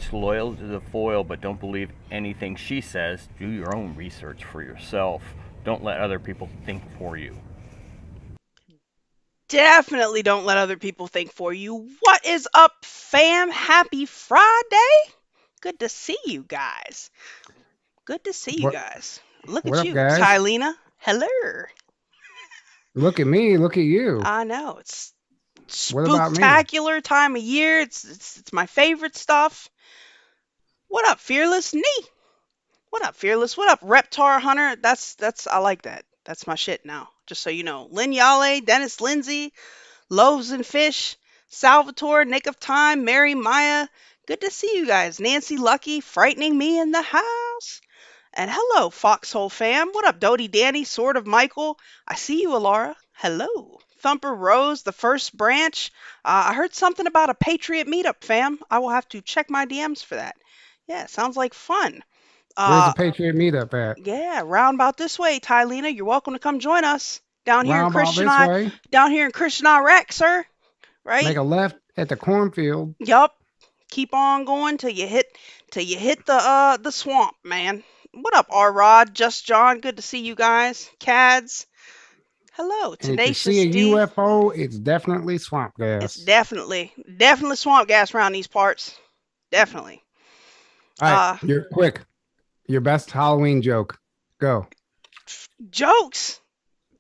much loyal to the foil, but don't believe anything she says. Do your own research for yourself. Don't let other people think for you. Definitely don't let other people think for you. What is up, fam? Happy Friday. Good to see you guys. Good to see you What guys. Look what at up, you, guys? Tylena. Hello. Look at me, look at you. I know it's What about me? spooktacular time of year. It's my favorite stuff. What up, Fearless? Nee. What up, Fearless? What up, Reptar Hunter? That's I like that. That's my shit now. Just so you know. Lynn Yale, Dennis Lindsay, Loaves and Fish, Salvatore, Nick of Time, Mary Maya. Good to see you guys. Nancy Lucky, frightening me in the house. And hello, Foxhole fam. What up, Dodie Danny, Sword of Michael? I see you, Alara. Hello. Thumper Rose, the first branch. I heard something about a Patriot meetup, fam. I will have to check my DMs for that. Yeah, sounds like fun. Where's Uh, the Patriot meetup at? yeah, roundabout this way, Tylena. You're welcome to come join us Round about this way. Down here in Christian Iraq, sir. Make Right? a left at the cornfield. Yup. Keep on going till you hit the swamp, man. What up, R Rod? Just John, good to see you guys. Cads. Hello, And if you Tenacious see a D. UFO, it's definitely swamp It's gas. definitely swamp gas around these parts. Definitely. All right, Uh you're quick. Your best Halloween joke. Go. Jokes.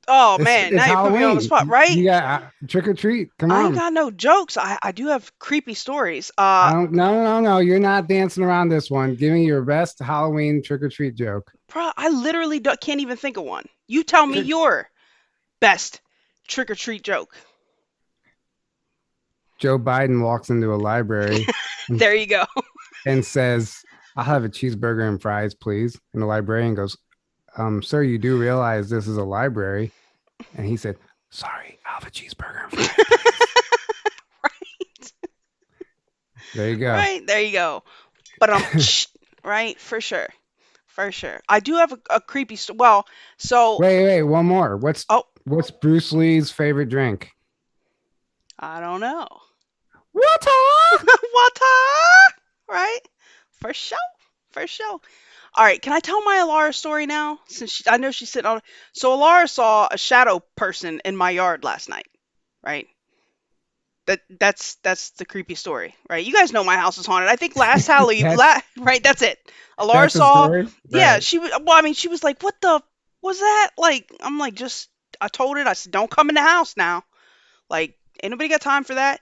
Oh It's man, now it's you're putting me on the Halloween. spot, right? You got trick or treat. Come I ain't on. got no jokes. I do have creepy stories. I don't. No, no, no. You're not dancing around this one. Give me your best Halloween trick or treat joke. I literally can't even think of one. You tell me Trick. your best trick or treat joke. Joe Biden walks into a library There you go. and says, "I'll have a cheeseburger and fries, please." And the librarian goes, "Sir, you do realize this is a library?" And he said, "Sorry, I'll have a cheeseburger and fries, please." Right. There you go. Right. There you go. But right, for sure. For sure. I do have a creepy story. Well, so Wait, one more. What's oh, what's Bruce Lee's favorite drink? I don't know. Water. What? Right? For sure. For sure. All right, can I tell my Alara story now? Since I know she's sitting on. So Alara saw a shadow person in my yard last night, right? That's the creepy story, right? You guys know my house is haunted. I think last Halloween, That's right? That's it. Alara that's the saw, story, yeah. right? She was. Well, I mean, she was like, "What the was that?" Like, I'm like, just. I told it. I said, "Don't come in the house now. Like, ain't nobody got time for that.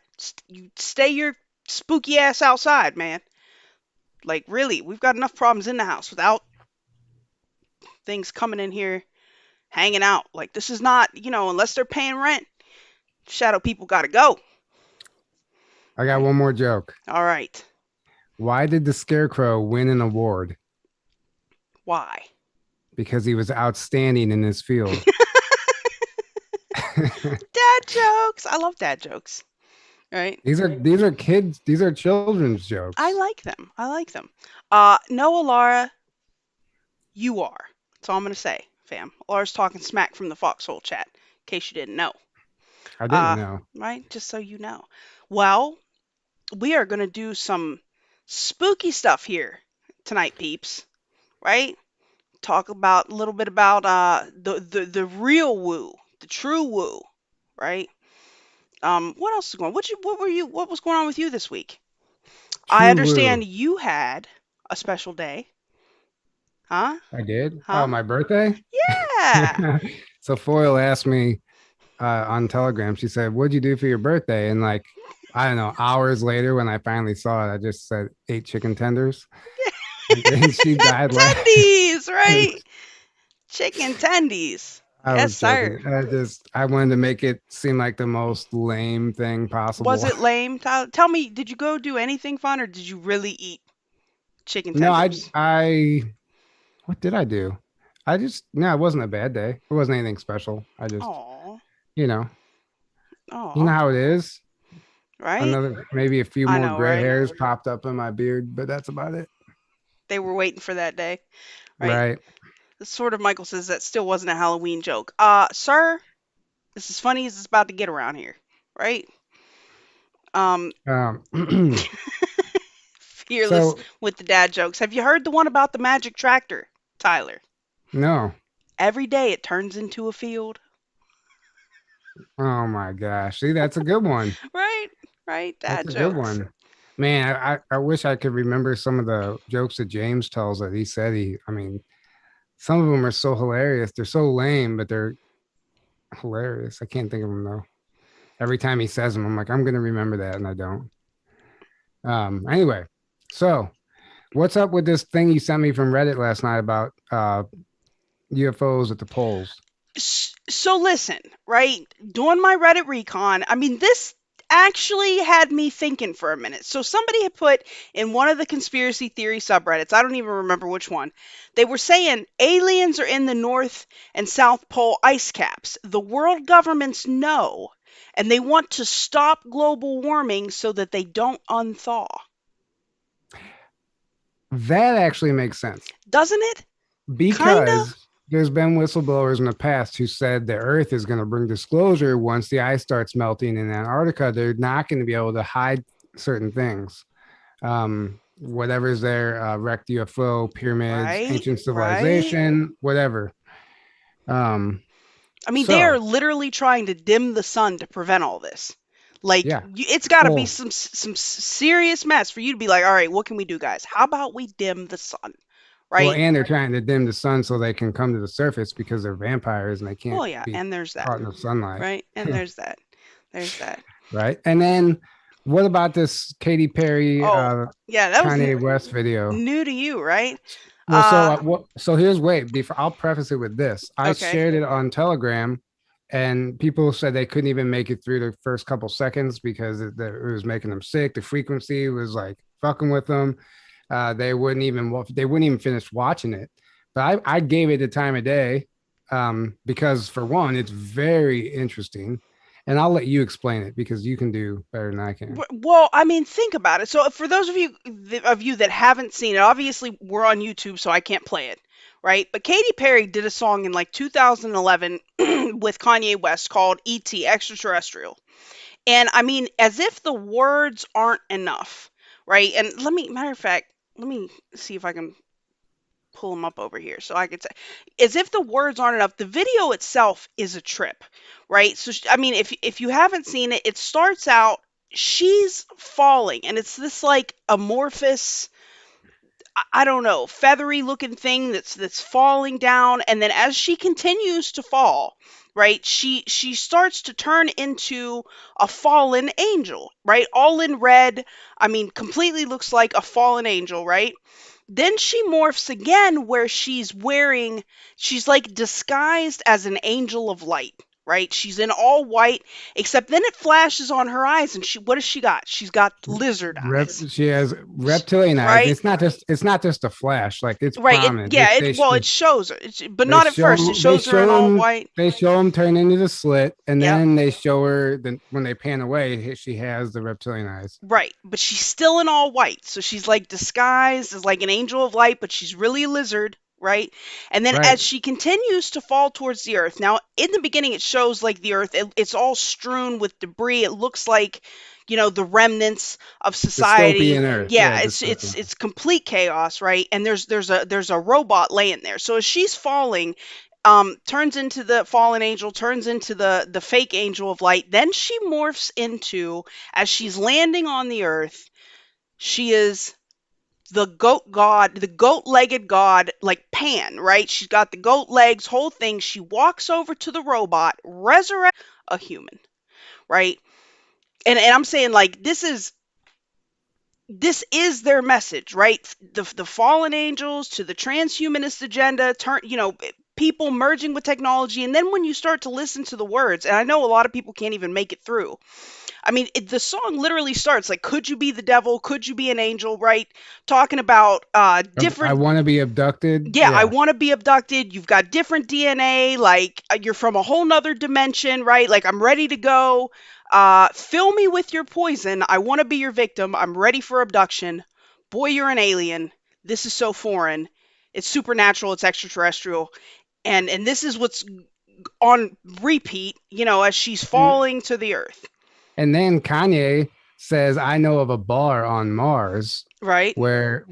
You stay your spooky ass outside, man. Like, really, we've got enough problems in the house without things coming in here hanging out. Like, this is not, unless they're paying rent, shadow people got to go. I got Right? one more joke. All right. Why did the Scarecrow win an award? Why? Because he was outstanding in his field. Dad jokes. I love dad jokes. Right? These are kids. These are children's I jokes. like them. I like them. No, Alara, you are. That's all I'm gonna say, fam. Alara's talking smack from the Foxhole chat, in case you didn't know. I didn't Uh, know. right? Just so you know. Well, we are gonna do some spooky stuff here tonight, peeps. Right? Talk about a little bit about the real woo, the true woo. Right? What else is going? What was going on with you this week? I True understand Woo. you had a special day, huh? I did. Oh, Huh? my birthday. Yeah. So Foil asked me on Telegram. She said, "What'd you do for your birthday?" And like, I don't know, hours later when I finally saw it, I just said 8 chicken tenders, and then she died laughing. Tendies, right? Chicken tendies. I Yes, was sir. joking. I wanted to make it seem like the most lame thing Was possible. it lame, Tyler? Tell me, did you go do anything fun or did you really eat chicken No, tenders? what did I do? No, it wasn't a bad day. It wasn't anything special. I just, Oh, you know, you know oh, how it is. right? Another, maybe a few I more know, gray right? hairs popped up in my beard, but that's about it. They were waiting for that day, right? Right. The sort of Michael says that still wasn't a Halloween joke. Sir, this is funny as it's about to get around here, right? Um, Um, Fearless So with the dad jokes. Have you heard the one about the magic tractor, Tyler? no. Every day it turns into a field. Oh my gosh. See, that's a good one. Right? Right? That's Dad a good jokes. one. Man, I wish I could remember some of the jokes that James tells that he said I mean, some of them are so hilarious. They're so lame, but they're hilarious. I can't think of them though. Every time he says them, I'm like, I'm gonna remember that, and I don't. Anyway, so what's up with this thing you sent me from Reddit last night about UFOs at the poles? So listen, right? Doing my Reddit recon, I mean, this actually had me thinking for a minute. So somebody had put in one of the conspiracy theory subreddits, I don't even remember which one, they were saying aliens are in the North and South Pole ice caps. The world governments know, and they want to stop global warming so that they don't unthaw. That actually makes sense Doesn't it? Kinda? because there's been whistleblowers in the past who said the Earth is going to bring disclosure once the ice starts melting in Antarctica. They're not going to be able to hide certain things. Whatever's there, wrecked UFO, pyramids, Right? ancient Right? civilization, whatever. Um, I mean, they are so literally trying to dim the sun to prevent all this. Like, yeah. it's got to be Well, some serious mess for you to be like, all right, what can we do, guys? How about we dim the sun, well, right? and they're trying to dim the sun so they can come to the surface because they're vampires and they can't Well, yeah, be and there's that, caught in the sunlight. right? And there's that. There's that. Right. And then what about this Katy Perry Oh, yeah, that was Kanye West video? new to you, right? Well, so Uh, so here's wait before I'll preface it with this. I okay. shared it on Telegram, and people said they couldn't even make it through the first couple seconds because it was making them sick. The frequency was like fucking with them. They wouldn't even finish watching it. But I gave it the time of day because for one, it's very interesting, and I'll let you explain it because you can do better than I can. Well, I mean, think about it. So, for those of you that haven't seen it, obviously we're on YouTube, so I can't play it, right? But Katy Perry did a song in like 2011 with Kanye West called "E.T. Extraterrestrial," and I mean, as if the words aren't enough, right? And matter of fact, let me see if I can pull them up over here so I could say, as if the words aren't enough. The video itself is a trip, right? So I mean, if you haven't seen it, it starts out she's falling, and it's this like amorphous, I don't know, feathery looking thing that's falling down, and then as she continues to fall, right, she starts to turn into a fallen angel, right? All in red. I mean, completely looks like a fallen angel, right? Then she morphs again where she's like disguised as an angel of light, right? She's in all white, except then it flashes on her eyes, and what does she got? She's got lizard eyes. She has reptilian eyes. Right? It's not just a flash, like it's Right. prominent. It shows her. But not at first. It They shows her in show all him white. they show him turn into the slit, and Yep. then they show her when they pan away, she has the reptilian eyes. Right. But she's still in all white. So she's like disguised as like an angel of light, but she's really a lizard, right? And then Right. as she continues to fall towards the earth, now in the beginning it shows like the earth, it's all strewn with debris. It looks like, the remnants of society. Dystopian Earth. Yeah, Yeah, it's complete chaos, right? And there's a robot laying there. So as she's falling, turns into the fallen angel, turns into the fake angel of light. Then she morphs into, as she's landing on the earth, she is the goat god, the goat-legged god, like Pan, right? She's got the goat legs, whole thing. She walks over to the robot, resurrects a human, right? And I'm saying, like, this is their message, right? The fallen angels to the transhumanist agenda, people merging with technology. And then when you start to listen to the words, and I know a lot of people can't even make it through. I mean, the song literally starts like, could you be the devil? Could you be an angel? Right? Talking about different. I want to be abducted. Yeah, I want to be abducted. You've got different DNA. Like, you're from a whole nother dimension, right? Like, I'm ready to go. Fill me with your poison. I want to be your victim. I'm ready for abduction. Boy, you're an alien. This is so foreign. It's supernatural. It's extraterrestrial. And this is what's on repeat, as she's falling to the earth. And then Kanye says, I know of a bar on Mars Right. where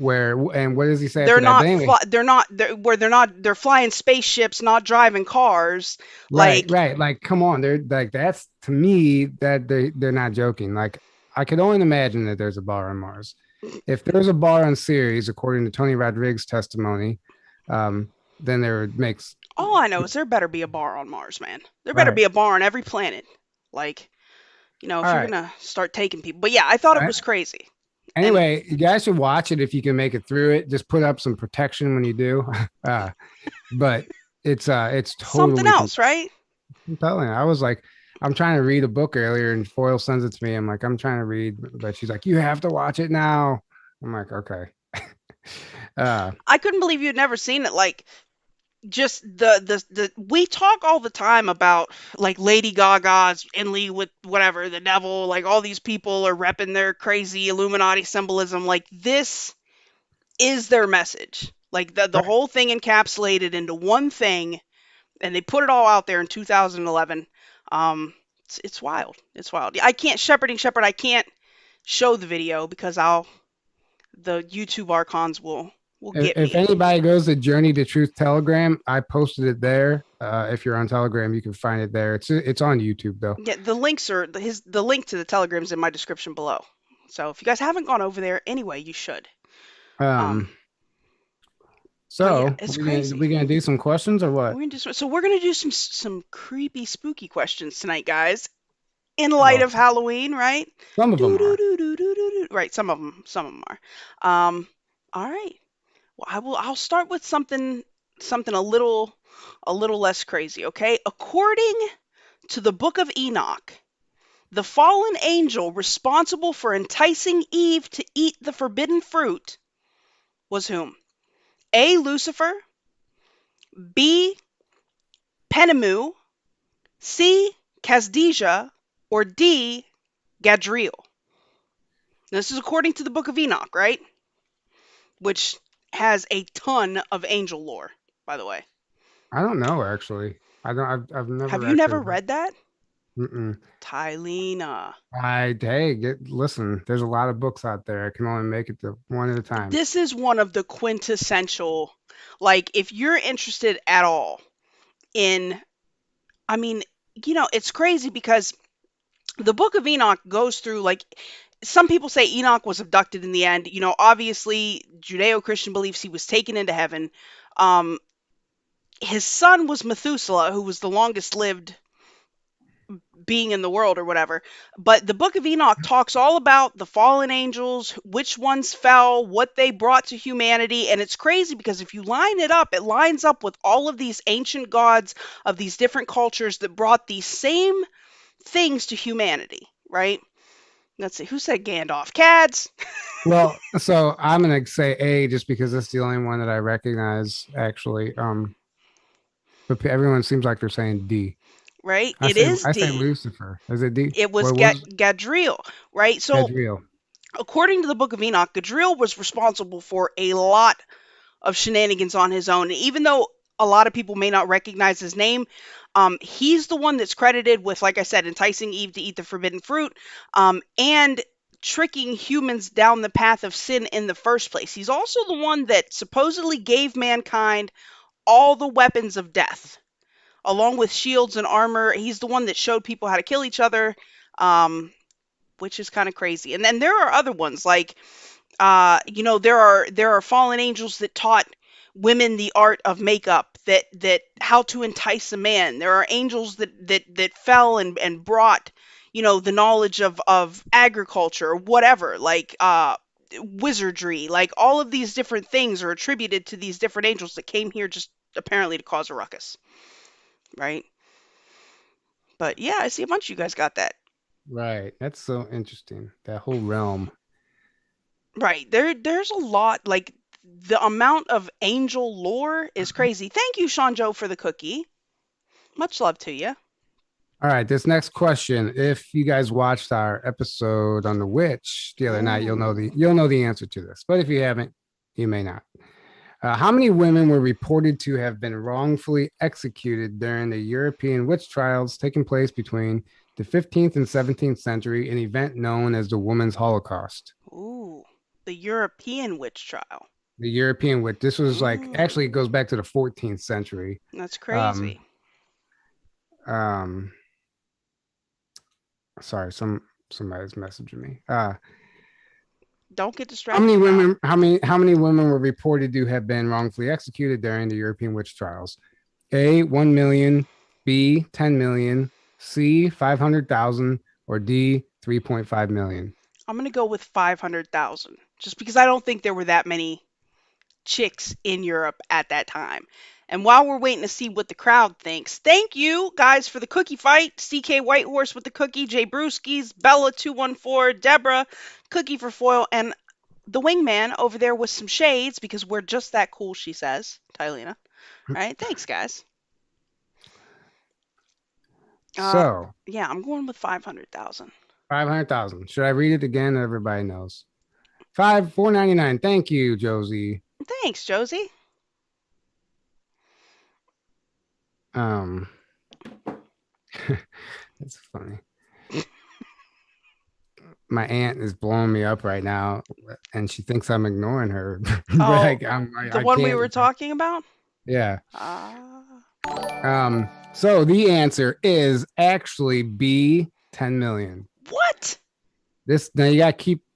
and what does he say They're after that? But not anyway, they're flying spaceships, not driving cars. right, Like, right. Like, come on, they're like that's to me that they're not joking. Like, I could only imagine that there's a bar on Mars. If there's a bar on Ceres, according to Tony Rodriguez's testimony, then there makes all I know is there better be a bar on Mars, man. There better right. be a bar on every planet. Like, if All you're right. gonna start taking people. But yeah, I thought it I- was crazy. And Anyway, you guys should watch it if you can make it through it. Just put up some protection when you do. But it's something totally else, right? compelling. I was like, I'm trying to read a book earlier, and Foil sends it to me. I'm like, I'm trying to read, but she's like, you have to watch it now. I'm like, okay. I couldn't believe you'd never seen it. Like, just the we talk all the time about like Lady Gaga's in league with whatever the devil, like all these people are repping their crazy Illuminati symbolism. Like, this is their message. Like, the Right. whole thing encapsulated into one thing, and they put it all out there in 2011. It's wild. It's wild. I can't Shepherd. I can't show the video because the YouTube archons will get If me. anybody goes to Journey to Truth Telegram, I posted it there. If you're on Telegram, you can find it there. It's on YouTube though. Yeah, the links are the link to the Telegram's in my description below. So if you guys haven't gone over there, anyway, you should. Um, But yeah, so it's we crazy. gonna do some questions or what? We're gonna do some creepy, spooky questions tonight, guys. In light Well, of Halloween, right? some of them are. Right, some of them are. All right. Well, I'll start with something a little less crazy, okay? According to the book of Enoch, the fallen angel responsible for enticing Eve to eat the forbidden fruit was whom? A. Lucifer, B. Penemu, C. Casdeja, or D. Gadriel. This is according to the book of Enoch, right? Which has a ton of angel lore, by the way. I don't know actually. I don't. I've never. Have you actually never read that? Mm-mm. Tylena. Listen. There's a lot of books out there. I can only make it to one at a time. This is one of the quintessential, like, if you're interested at all in, I mean, it's crazy because the book of Enoch goes through, like, some people say Enoch was abducted in the end. Obviously, Judeo-Christian beliefs he was taken into heaven. His son was Methuselah, who was the longest lived being in the world or whatever. But the book of Enoch talks all about the fallen angels, which ones fell, what they brought to humanity. And it's crazy because if you line it up, it lines up with all of these ancient gods of these different cultures that brought these same things to humanity, right? Let's see, who said Gandalf? Cads. Well, so I'm gonna say A just because that's the only one that I recognize actually. But everyone seems like they're saying D. Right? I It say is I say D. Lucifer. Is it D? It was What was Gadriel, right? So, Gadriel? according to the book of Enoch, Gadriel was responsible for a lot of shenanigans on his own. And even though a lot of people may not recognize his name, he's the one that's credited with, like I said, enticing Eve to eat the forbidden fruit, and tricking humans down the path of sin in the first place. He's also the one that supposedly gave mankind all the weapons of death, along with shields and armor. He's the one that showed people how to kill each other, which is kind of crazy. And then there are other ones like, there are fallen angels that taught women the art of makeup, that how to entice a man. There are angels that fell and brought, the knowledge of agriculture or whatever, like wizardry. Like, all of these different things are attributed to these different angels that came here just apparently to cause a ruckus, right? But yeah, I see a bunch of you guys got that. Right. That's so interesting. That whole realm. Right. There's a lot, like, the amount of angel lore is crazy. Thank you, Sean Joe, for the cookie. Much love to you. All right, this next question. If you guys watched our episode on the witch the other night, you'll know the answer to this. But if you haven't, you may not. How many women were reported to have been wrongfully executed during the European witch trials taking place between the 15th and 17th century, an event known as the Women's Holocaust? Ooh, the European witch trial. The European witch, this was like, Mm, actually, it goes back to the 14th century. that's Um, crazy. um, sorry, somebody's messaging me. Don't get How many distracted now. women? How many women were reported to have been wrongfully executed during the European witch trials? A 1 million, B 10 million, C 500,000, or D 3.5 million. I'm gonna go with 500,000, just because I don't think there were that many chicks in Europe at that time. And while we're waiting to see what the crowd thinks, thank you guys for the cookie fight. CK Whitehorse with the cookie, Jay Brewskis, Bella214, Deborah, cookie for foil, and the wingman over there with some shades because we're just that cool, she says, Tylena. All right, thanks, guys. Uh, So yeah, I'm going with 500,000. 500,000. Should I read it again? Everybody knows. 499. Thank you, Josie. Thanks, Josie. Um, it's funny. My aunt is blowing me up right now, and she thinks I'm ignoring her. But Oh, the I one we were can't. talking about? Yeah. Ah. So the answer is actually B 10 million. What? This now you gotta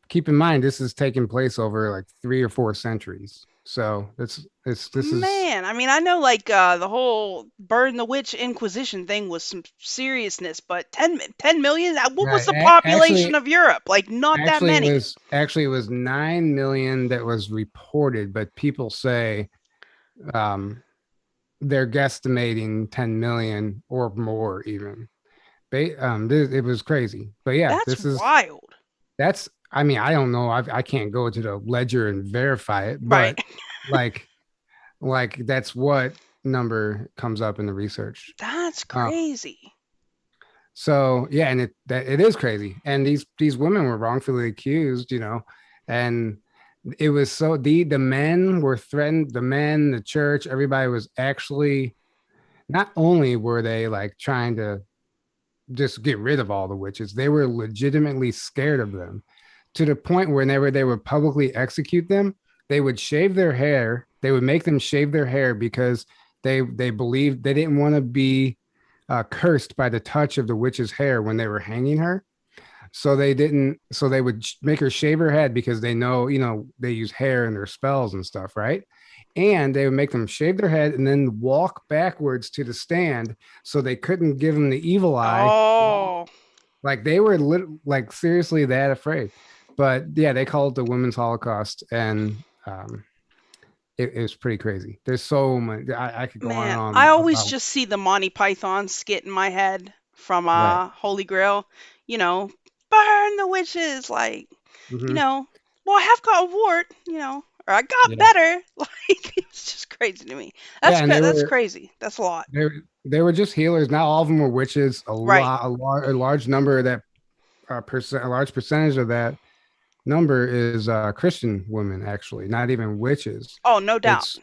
keep in mind this is taking place over like 3 or 4 centuries. So this is Man, I mean, I know like the whole burn the witch Inquisition thing was some seriousness, but 10 million? What was yeah, the population actually of Europe? Like, not that many. it was 9 million that was reported, but people say um they're guesstimating 10 million or more even. It was crazy. But yeah, That's wild. that's I mean, I don't know. I can't go to the ledger and verify it, Right. but like that's what number comes up in the research. That's Um, crazy. so yeah, and it is crazy. And these women were wrongfully accused, and it was so the men were threatened, the men, the church, everybody was actually, not only were they like trying to just get rid of all the witches, they were legitimately scared of them, to the point where whenever they would publicly execute them, they would shave their hair. They would make them shave their hair because they believed they didn't want to be cursed by the touch of the witch's hair when they were hanging her. So they didn't. So they would make her shave her head because they know, they use hair in their spells and stuff, right? And they would make them shave their head and then walk backwards to the stand so they couldn't give them the evil eye. Oh, Like they were like seriously that afraid. But yeah, they call it the Women's Holocaust, and it was pretty crazy. There's so much. I could go on and man. I on always about. just see the Monty Python skit in my head from Right. Holy Grail. You know, burn the witches. Like, you Hmm. know, well, I have got a wart, or I got Yeah. better. Like, it's just crazy to me. Yeah, and That's crazy. That's a lot. they were just healers. Not all of them were witches. Right. A large number of that a large percentage of that number is Christian women, actually, not even witches. Oh, no doubt. It's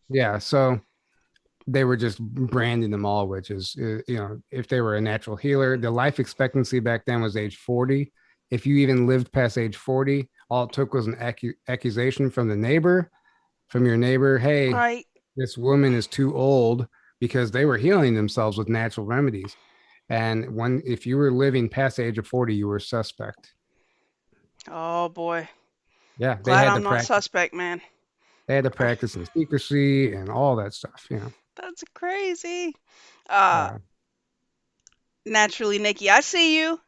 yeah. So they were just branding them all witches. If they were a natural healer, the life expectancy back then was age 40. If you even lived past age 40, all it took was an accusation from your neighbor. Hey, Right. this woman is too old, because they were healing themselves with natural remedies. And if you were living past the age of 40, you were suspect. Oh boy. Yeah, Glad I'm not suspect, man. they had to practice in secrecy and all that stuff. That's crazy. Uh, Uh, naturally, Nikki, I see you.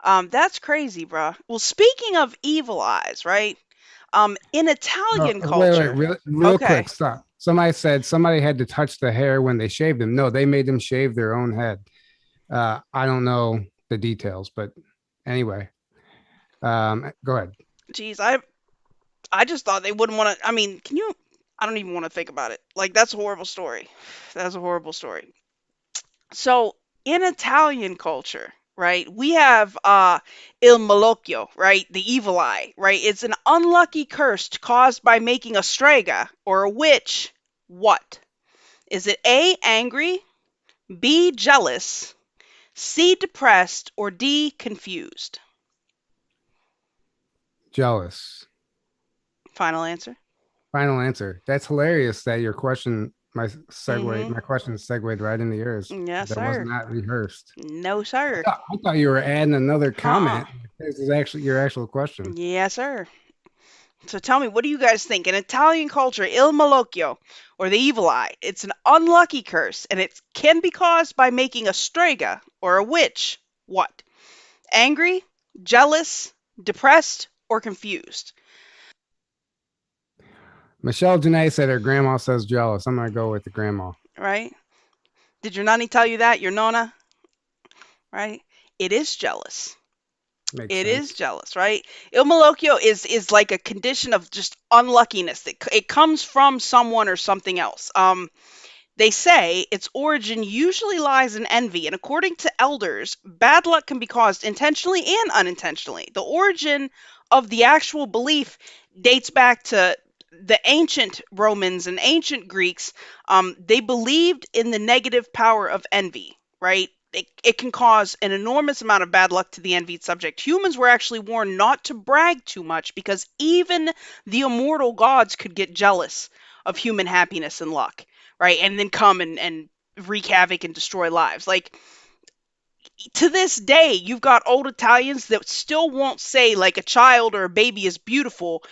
That's crazy, bruh. Well, speaking of evil eyes, right? In no, Italian wait, culture. real Okay. quick, stop. Somebody said somebody had to touch the hair when they shaved them. No, they made them shave their own head. I don't know the details, but anyway, go ahead. Geez, I just thought they wouldn't want to. I mean, can you? I don't even want to think about it. Like, that's a horrible story. That's a horrible story. So, in Italian culture, right? We have il malocchio, right? The evil eye, right? It's an unlucky curse caused by making a strega or a witch. What? Is it A, angry, B, jealous, C, depressed, or D, confused? Jealous. Final answer. Final answer. That's hilarious that your question, Mm-hmm. my question segued right into yours. Yes, That was sir. not rehearsed. No, sir. I thought you were adding another Uh-uh. comment. This is actually your actual question. Yes, sir. So tell me, what do you guys think? In Italian culture, il malocchio, or the evil eye, it's an unlucky curse, and it can be caused by making a strega, or a witch. What? Angry, jealous, depressed, or confused? Michelle Janae said her grandma says jealous. I'm gonna go with the grandma. Right? Did your nanny tell you that? Your nonna? Right? It is jealous. Makes It is sense. jealous, right? Il malocchio is like a condition of just unluckiness. It comes from someone or something else. They say its origin usually lies in envy, and according to elders, bad luck can be caused intentionally and unintentionally. The origin of the actual belief dates back to the ancient Romans and ancient Greeks. They believed in the negative power of envy, right? It can cause an enormous amount of bad luck to the envied subject. Humans were actually warned not to brag too much because even the immortal gods could get jealous of human happiness and luck, right? And then come and wreak havoc and destroy lives. Like, to this day, you've got old Italians that still won't say like a child or a baby is beautiful,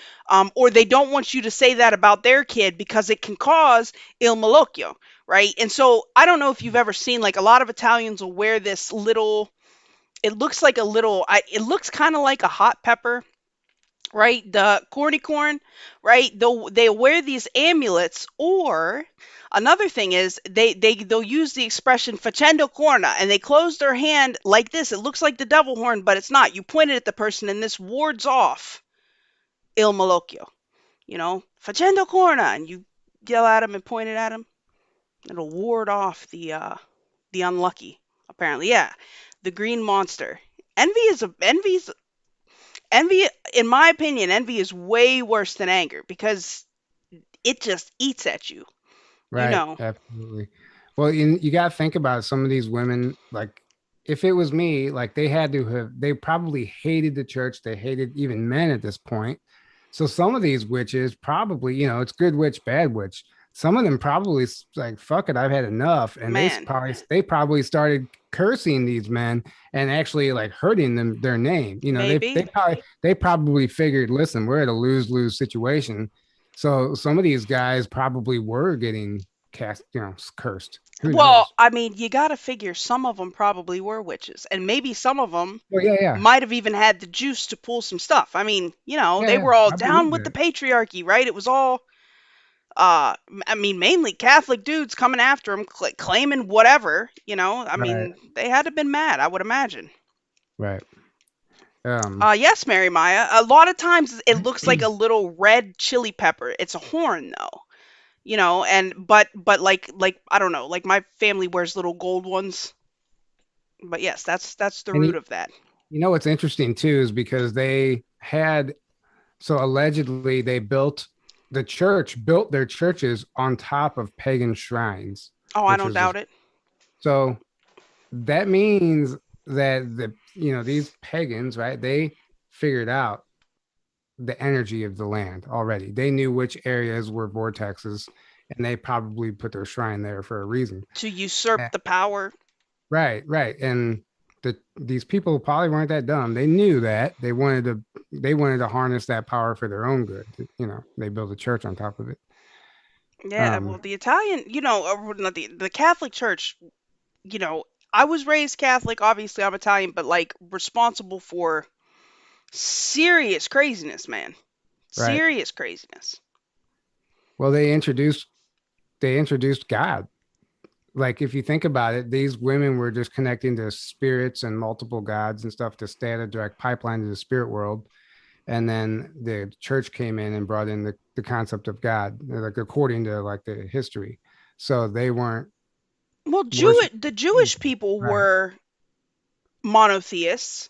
or they don't want you to say that about their kid because it can cause il malocchio, right? And so I don't know if you've ever seen, like, a lot of Italians will wear this little. It looks like a little. It looks kind of like a hot pepper, right? The corny corn, right? They wear these amulets, or another thing is they'll use the expression facendo corna, and they close their hand like this. It looks like the devil horn, but it's not. You point it at the person, and this wards off il malocchio. Facendo corna, and you yell at him and point it at him. It'll ward off the unlucky. Apparently, yeah. The green monster. Envy, in my opinion, envy is way worse than anger because it just eats at you. You Right. know. Absolutely. Well, you got to think about some of these women. Like, if it was me, like they probably hated the church. They hated even men at this point. So some of these witches probably, it's good witch, bad witch. Some of them probably like, fuck it, I've had enough. And Man, they probably started cursing these men and actually like hurting them, their name. maybe. They probably figured, listen, we're at a lose-lose situation. So some of these guys probably were getting cast, cursed. Who Well, knows? I mean, you got to figure some of them probably were witches, and maybe some of them Well, yeah, yeah, might have even had the juice to pull some stuff. I mean, yeah, they yeah. were all I down believe with the that. patriarchy, right? It was all I mean, mainly Catholic dudes coming after him, claiming whatever. I Right, mean, they had to have been mad, I would imagine. right. Um, Yes, Mary Maya. A lot of times it looks like a little red chili pepper. It's a horn though. And but like I don't know, like my family wears little gold ones. But yes, that's the and root of that. what's interesting too is because they had so allegedly the church built their churches on top of pagan shrines, Oh, I which don't was just doubt it. so that means that these pagans, right? They figured out the energy of the land already. They knew which areas were vortexes, and they probably put their shrine there for a reason. To usurp the power. Right, right. And these people probably weren't that dumb. They knew that they wanted to harness that power for their own good. They built a church on top of it. Yeah, well, Um, the Italian, or not the Catholic Church, you know, I was raised Catholic, obviously I'm Italian, but like responsible for serious craziness, man. right. Serious craziness. Well, they introduced God. Like if you think about it, these women were just connecting to spirits and multiple gods and stuff to stay at a direct pipeline to the spirit world. And then the church came in and brought in the concept of God, like according to like the history. So they weren't Well, worship. The Jewish people Right. were monotheists,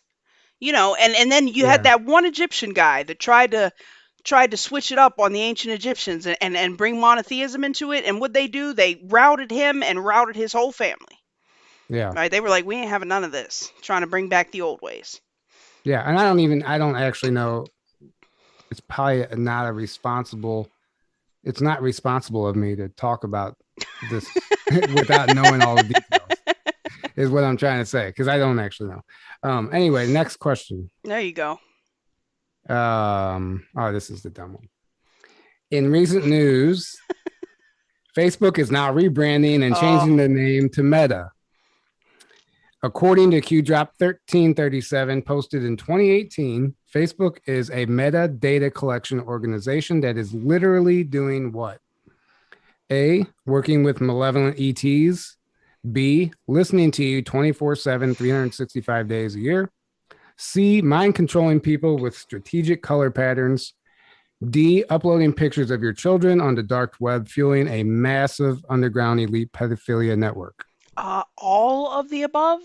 and then you had Yeah. that one Egyptian guy that tried to switch it up on the ancient Egyptians and bring monotheism into it. And what they do, they routed him and routed his whole family. Yeah. Right? They were like, we ain't having none of this. Trying to bring back the old ways. Yeah. And I don't actually know. It's probably it's not responsible of me to talk about this without knowing all the details, is what I'm trying to say, because I don't actually know. Anyway, next question. There you go. Oh, this is the dumb one. In recent news, Facebook is now rebranding and changing the name to Meta. According to QDrop1337, posted in 2018, Facebook is a metadata collection organization that is literally doing what? A, working with malevolent ETs. B, listening to you 24/7, 365 days a year. C, mind controlling people with strategic color patterns. D, uploading pictures of your children on the dark web, fueling a massive underground elite pedophilia network. All of the above?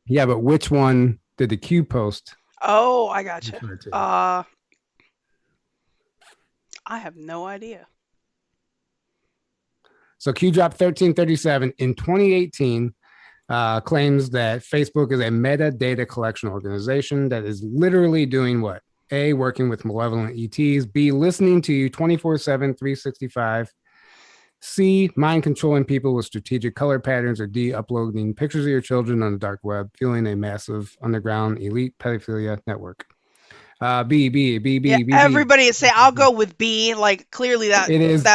Yeah, but which one did the Q post? Oh, I gotcha. I have no idea. So QDrop1337 in 2018 claims that Facebook is a metadata collection organization that is literally doing what? A, working with malevolent ETs. B, listening to you 24/7, 365. C, mind controlling people with strategic color patterns. Or D, uploading pictures of your children on the dark web, fueling a massive underground elite pedophilia network. B. Everybody is saying I'll go with B. Like clearly that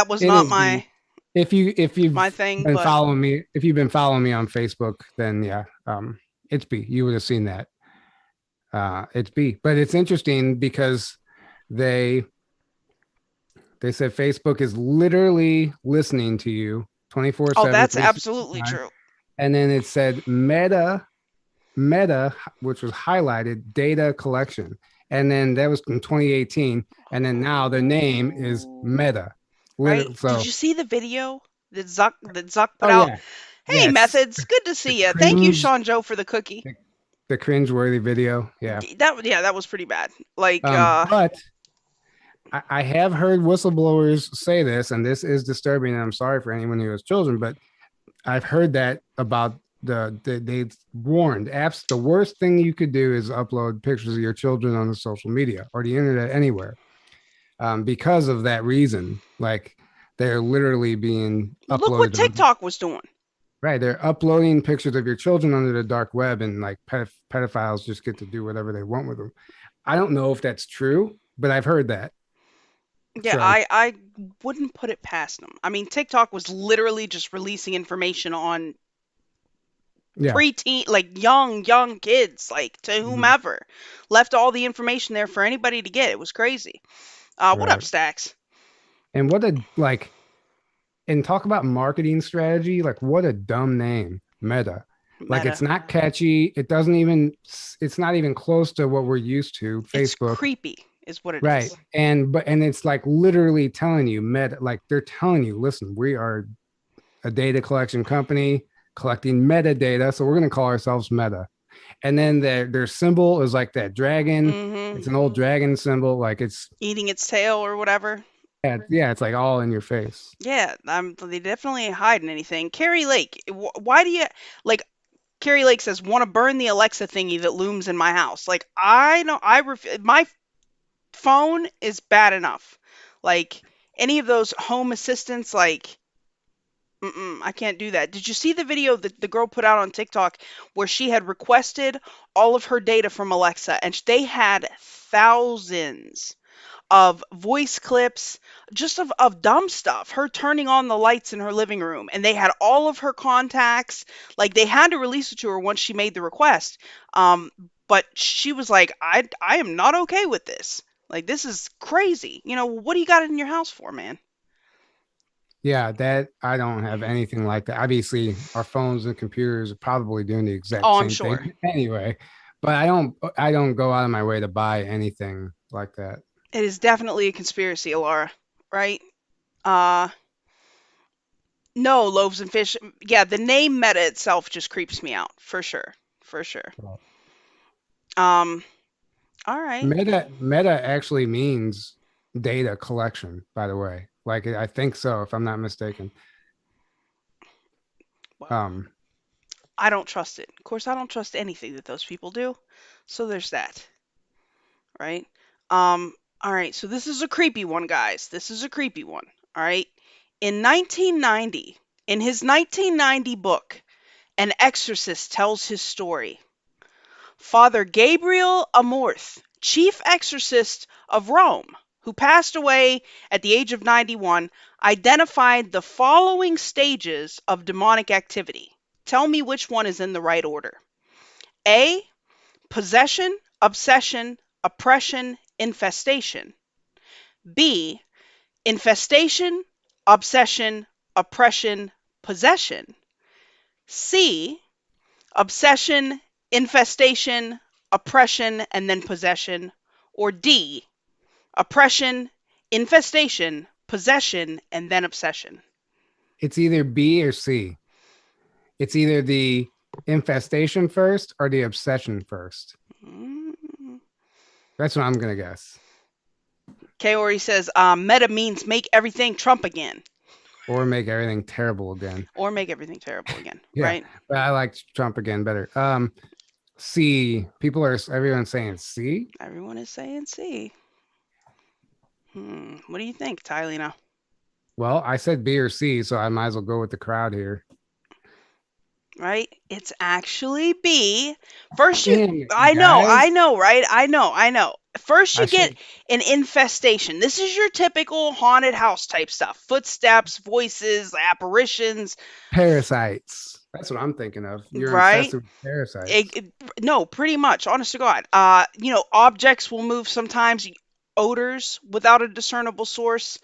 was not my. B. If you've my thing, been following me, if you've been following me on Facebook, then yeah, it's B. You would have seen that. It's B. But it's interesting because they said Facebook is literally listening to you 24/7. Oh, that's absolutely true. And then it said Meta, which was highlighted, data collection. And then that was in 2018. And then now the name is Meta. Right? So, did you see the video that Zuck put out? Yeah. Hey, yes. Methods, good to see you. Thank you, Sean Joe, for the cookie. The cringeworthy video. Yeah. That was pretty bad. Like, but I have heard whistleblowers say this, and this is disturbing. And I'm sorry for anyone who has children, but I've heard that about they warned apps. The worst thing you could do is upload pictures of your children on the social media or the internet anywhere. Because of that reason, like they're literally being uploaded. Look what TikTok was doing. Right. They're uploading pictures of your children onto the dark web, and like pedophiles just get to do whatever they want with them. I don't know if that's true, but I've heard that. Yeah, so. I wouldn't put it past them. I mean, TikTok was literally just releasing information on preteen, like young kids, like to whomever. Left all the information there for anybody to get. It was crazy. What up, Stacks? And and talk about marketing strategy. Like, what a dumb name, Meta. Like, it's not catchy. It's not even close to what we're used to. Facebook. It's creepy is what it is. Right. And it's like literally telling you Meta, like they're telling you, listen, we are a data collection company collecting metadata. So we're going to call ourselves Meta. And then their symbol is like that dragon. It's an old dragon symbol. Like it's eating its tail or whatever. Yeah, it's like all in your face. Yeah, they definitely ain't hiding anything. Carrie Lake, why do you like? Carrie Lake says, "Want to burn the Alexa thingy that looms in my house." Like my phone is bad enough. Like any of those home assistants, like, I can't do that. Did you see the video that the girl put out on TikTok where she had requested all of her data from Alexa, and they had thousands of voice clips just of dumb stuff, her turning on the lights in her living room, and they had all of her contacts. Like they had to release it to her once she made the request, but she was like, I am not okay with this. Like, this is crazy. What do you got it in your house for, man? Yeah, that I don't have anything like that. Obviously our phones and computers are probably doing the exact same thing anyway, but I don't go out of my way to buy anything like that. It is definitely a conspiracy, Alara, right? No, loaves and fish. Yeah, the name Meta itself just creeps me out, for sure. All right. Meta actually means data collection, by the way. Like I think so, if I'm not mistaken. Well, Um, I don't trust it. Of course, I don't trust anything that those people do. So there's that, right? All right. So this is a creepy one, guys. This is a creepy one. All right. In 1990, in his 1990 book, An Exorcist Tells His Story, Father Gabriel Amorth, chief exorcist of Rome, who passed away at the age of 91, identified the following stages of demonic activity. Tell me which one is in the right order. A. Possession, obsession, oppression, infestation. B. Infestation, obsession, oppression, possession. C. Obsession, infestation, oppression, and then possession. Or D. Oppression, infestation, possession, and then obsession. it's either B or C. It's either the infestation first or the obsession first. Mm. That's what I'm gonna guess. Kaori says, meta means make everything Trump again. Or make everything terrible again. Or make everything terrible again, Yeah, right? but I like Trump again better. C. Everyone's saying C. Everyone is saying C. What do you think, Tylena? Well, I said B or C, so I might as well go with the crowd here. Right? It's actually B. First, I know, right? I know. First, you get an infestation. This is your typical haunted house type stuff: footsteps, voices, apparitions, parasites. That's what I'm thinking of. You're right? infested with parasites. No, pretty much. Honest to God. Objects will move sometimes. Odors without a discernible source.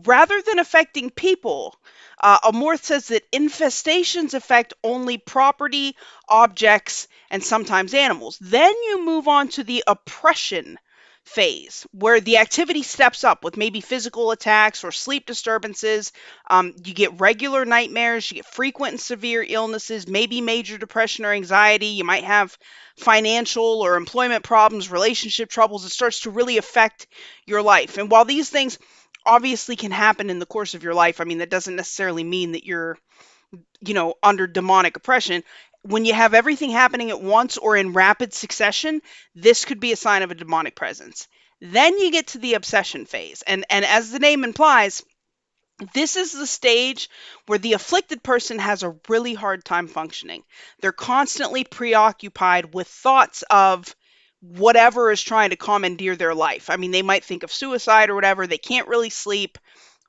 Rather than affecting people, Amorth says that infestations affect only property, objects, and sometimes animals. Then you move on to the oppression phase, where the activity steps up with maybe physical attacks or sleep disturbances. You get regular nightmares, you get frequent and severe illnesses, maybe major depression or anxiety. You might have financial or employment problems, relationship troubles. It starts to really affect your life. And while these things obviously can happen in the course of your life, I mean, that doesn't necessarily mean that you're, under demonic oppression. When you have everything happening at once or in rapid succession, this could be a sign of a demonic presence. Then you get to the obsession phase. And as the name implies, this is the stage where the afflicted person has a really hard time functioning. They're constantly preoccupied with thoughts of whatever is trying to commandeer their life. I mean, they might think of suicide or whatever. They can't really sleep.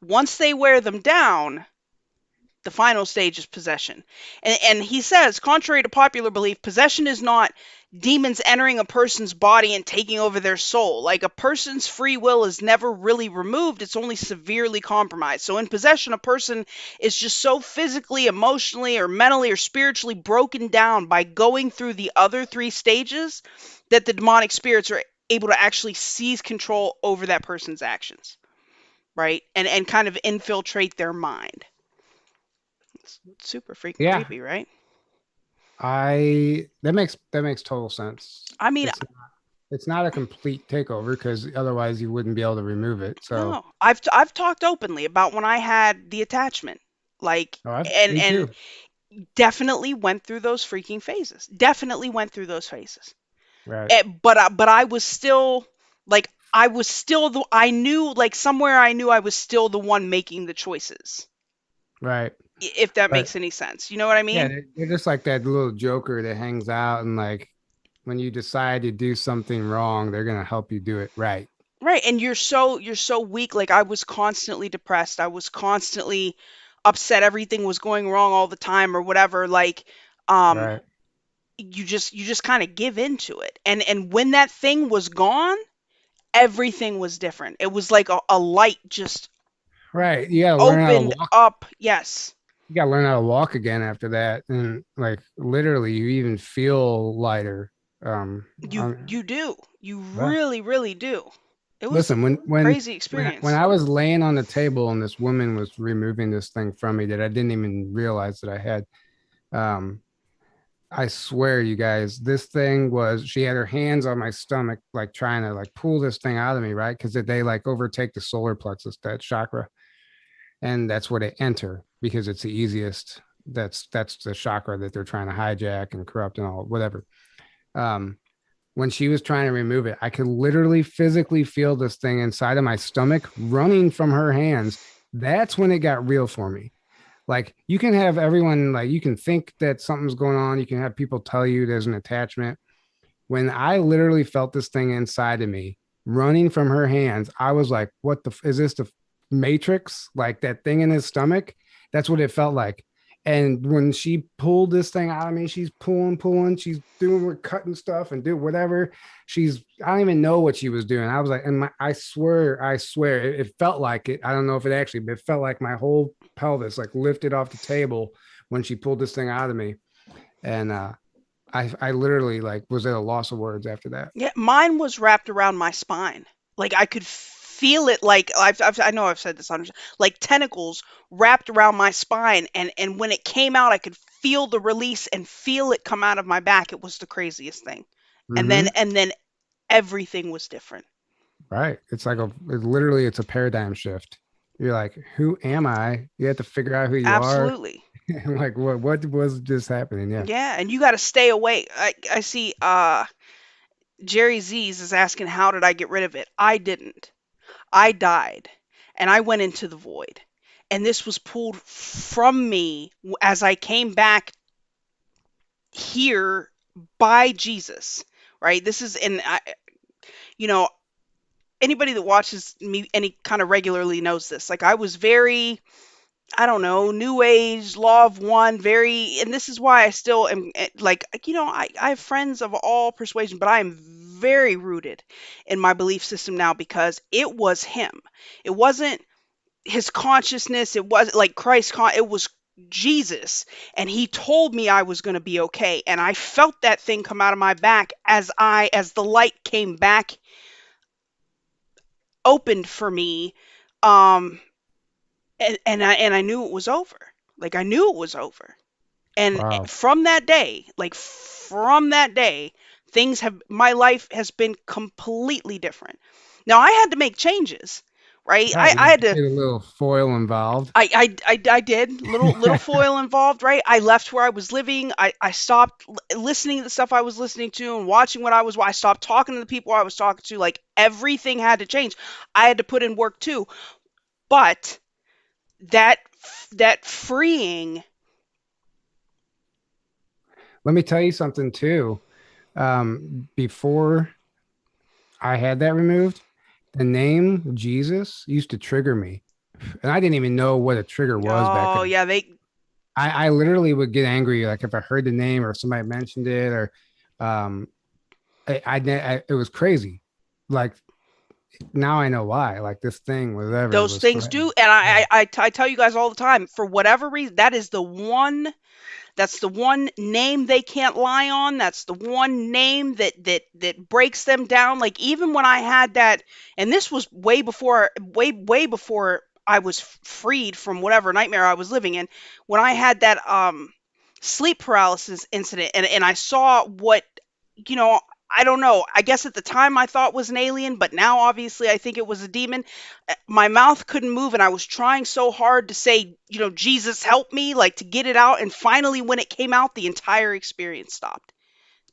Once they wear them down, the final stage is possession. And he says, contrary to popular belief, possession is not demons entering a person's body and taking over their soul. Like, a person's free will is never really removed. It's only severely compromised. So in possession, a person is just so physically, emotionally, or mentally, or spiritually broken down by going through the other three stages that the demonic spirits are able to actually seize control over that person's actions, right? And kind of infiltrate their mind. It's super freaking creepy, right? That makes total sense. I mean, it's not a complete takeover, because otherwise you wouldn't be able to remove it. So no, I've talked openly about when I had the attachment, like, and definitely went through those freaking phases. Definitely went through those phases. Right. But I was still like, I knew, like, somewhere I knew I was still the one making the choices. Right. If that makes any sense. You know what I mean? Yeah, they're just like that little joker that hangs out, and like when you decide to do something wrong, they're gonna help you do it right. Right. And you're so weak. Like, I was constantly depressed. I was constantly upset. Everything was going wrong all the time or whatever. Like, Right. you just kind of give into it. And when that thing was gone, everything was different. It was like a light just Right. You gotta learn how to opened walk. up. Yes. You gotta learn how to walk again after that, and like literally, you even feel lighter. You do. You really, really do. It was Listen, when crazy experience. When I was laying on the table and this woman was removing this thing from me that I didn't even realize that I had, I swear, you guys, this thing was, she had her hands on my stomach, like trying to like pull this thing out of me, right? Because they like overtake the solar plexus, that chakra, and that's where they enter because it's the easiest. That's the chakra that they're trying to hijack and corrupt and all whatever. Um, when she was trying to remove it, I could literally physically feel this thing inside of my stomach running from her hands. That's when it got real for me. Like you can have everyone, like you can think that something's going on. You can have people tell you there's an attachment. When I literally felt this thing inside of me running from her hands, I was like, what is this, the Matrix? Like that thing in his stomach? That's what it felt like. And when she pulled this thing out of me, she's pulling, she's doing, we're cutting stuff and do whatever. I don't even know what she was doing. I was like, I swear, it felt like it. I don't know if it actually, but it felt like my whole pelvis like lifted off the table when she pulled this thing out of me. And I literally like was at a loss of words after that. Yeah, mine was wrapped around my spine. Like I could feel it. Like I know I've said this on like tentacles wrapped around my spine, and when it came out, I could feel the release and feel it come out of my back. It was the craziest thing. And then Mm-hmm. everything was different. Right. It's like literally it's a paradigm shift. You're like, who am I? You have to figure out who you are. Absolutely. I'm like, what was just happening? Yeah. Yeah, and you got to stay awake. I see Jerry Z's is asking how did I get rid of it? I didn't. I died and I went into the void. And this was pulled from me as I came back here by Jesus, right? This is, and you know, anybody that watches me any kind of regularly knows this. Like I was very, I don't know, new age, law of one, very, and this is why I still am like, I have friends of all persuasion, but I am very rooted in my belief system now because it was him. It wasn't his consciousness. It wasn't like it was Jesus. And he told me I was going to be okay. And I felt that thing come out of my back as the light came back opened for me. Um, and I knew it was over. Like I knew it was over. And Wow. from that day, my life has been completely different. Now I had to make changes, right? Right. I You had to get a little foil involved. I did little foil involved, right? I left where I was living. I stopped listening to the stuff I was listening to and watching I stopped talking to the people I was talking to. Like everything had to change. I had to put in work too. But that that freeing. Let me tell you something too. Before I had that removed, the name Jesus used to trigger me. And I didn't even know what a trigger was back Oh then. yeah, I literally would get angry, like if I heard the name or somebody mentioned it, or um, it was crazy. Like now I know why. Like this thing, whatever, those was things do, threatened. and Yeah. I tell you guys all the time, for whatever reason, that's the one name they can't lie on. That's the one name that breaks them down. Like even when I had that, and this was way before I was freed from whatever nightmare I was living in. When I had that sleep paralysis incident, and I saw what, you know, I don't know. I guess at the time I thought was an alien, but now obviously I think it was a demon. My mouth couldn't move, and I was trying so hard to say, Jesus help me, like to get it out. And finally, when it came out, the entire experience stopped.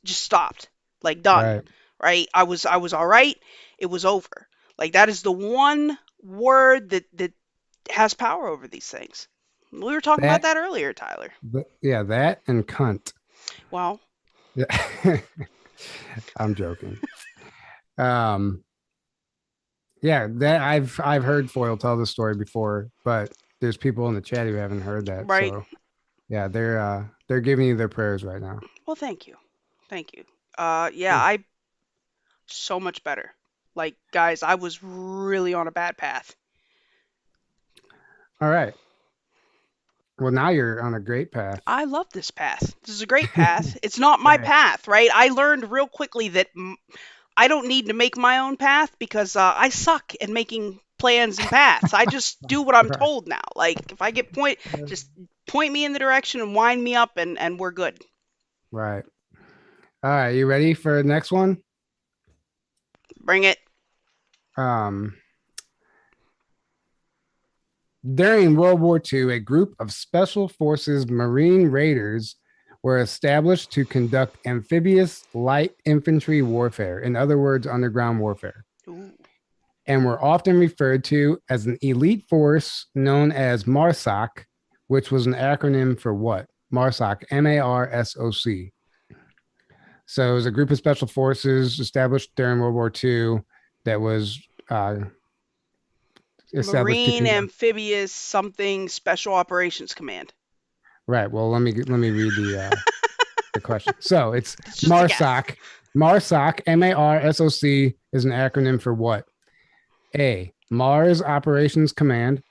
Just stopped. Like done. Right. Right? I was all right. It was over. Like that is the one word that has power over these things. We were talking about That, that earlier, Tyler. yeah, that and cunt. Well, Yeah. I'm joking. Um, yeah, that I've heard Foil tell the story before, but there's people in the chat who haven't heard that. right. So yeah, they're giving you their prayers right now. Well, thank you. Thank you. Yeah, Yeah. I so much better. Like, guys, I was really on a bad path. All right. Well, now you're on a great path. I love this path. This is a great path. It's not my Right. path, right? I learned real quickly that I don't need to make my own path because I suck at making plans and paths. I just do what I'm Right. told now. Like, if I get just point me in the direction and wind me up, and we're good. Right. All right. You ready for the next one? Bring it. During World War II, a group of Special Forces Marine Raiders were established to conduct amphibious light infantry warfare, in other words, underground warfare, Ooh. and were often referred to as an elite force known as MARSOC, which was an acronym for what? MARSOC, MARSOC. So it was a group of special forces established during World War II that was established to Marine conduct. Amphibious something Special Operations Command. Right. Well, let me read the question. So it's It's just a guess. MARSOC. MARSOC, MARSOC, is an acronym for what? A, Mars Operations Command.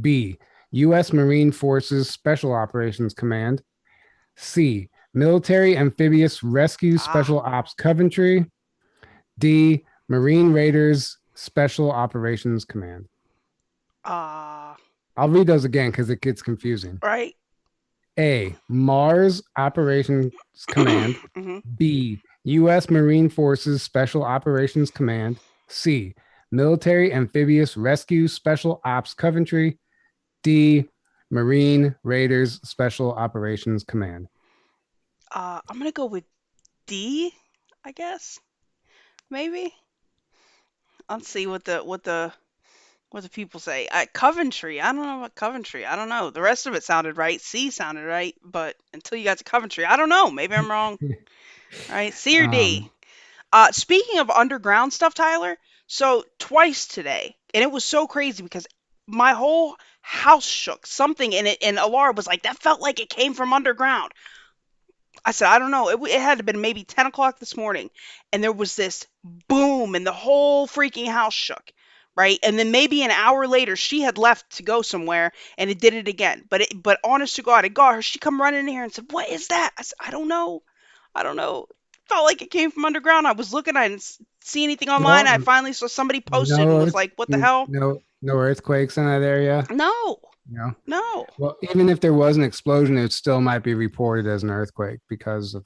B, U.S. Marine Forces Special Operations Command. C, Military Amphibious Rescue Special Ops Coventry. D, Marine Raiders Special Operations Command. I'll read those again because it gets confusing. Right. A, Mars Operations Command. Mhm. B, U.S. Marine Forces Special Operations Command. C, Military Amphibious Rescue Special Ops Coventry. D, Marine Raiders Special Operations Command. I'm gonna go with D, I guess. Maybe. Let's see what the people say. Coventry. I don't know about Coventry. I don't know. The rest of it sounded right. C sounded right, but until you got to Coventry, I don't know. Maybe I'm wrong. All right, C or D. Speaking of underground stuff, Tyler. So twice today, and it was so crazy because my whole house shook. Something in it, and Alara was like, "That felt like it came from underground." I said, I don't know. It had to been maybe 10 o'clock this morning. And there was this boom, and the whole freaking house shook. Right. And then maybe an hour later, she had left to go somewhere and it did it again. But honest to God, it got her. She come running in here and said, "What is that?" I said, I don't know. I don't know. Felt like it came from underground. I was looking, I didn't see anything online. Well, I finally saw somebody posted and no, was like, "What the hell?" no earthquakes in that area. No. No. No. Well, even if there was an explosion, it still might be reported as an earthquake because of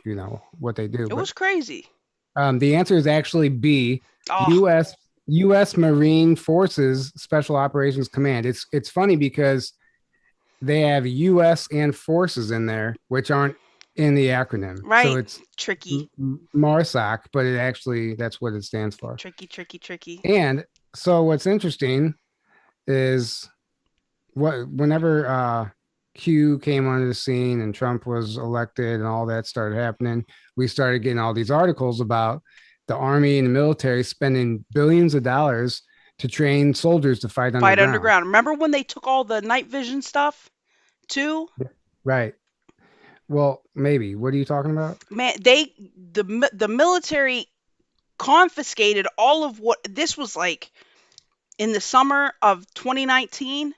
what they do. It was crazy. The answer is actually B. Oh. U.S. Marine Forces Special Operations Command. It's funny because they have U.S. and forces in there, which aren't in the acronym. Right. So it's tricky. MARSOC, but it actually, that's what it stands for. Tricky. And so what's interesting is whenever Q came onto the scene and Trump was elected and all that started happening, we started getting all these articles about the Army and the military spending billions of dollars to train soldiers to fight underground. Remember when they took all the night vision stuff too? Right. Well, maybe. What are you talking about? Man, the military confiscated all of what this was like in the summer of 2019.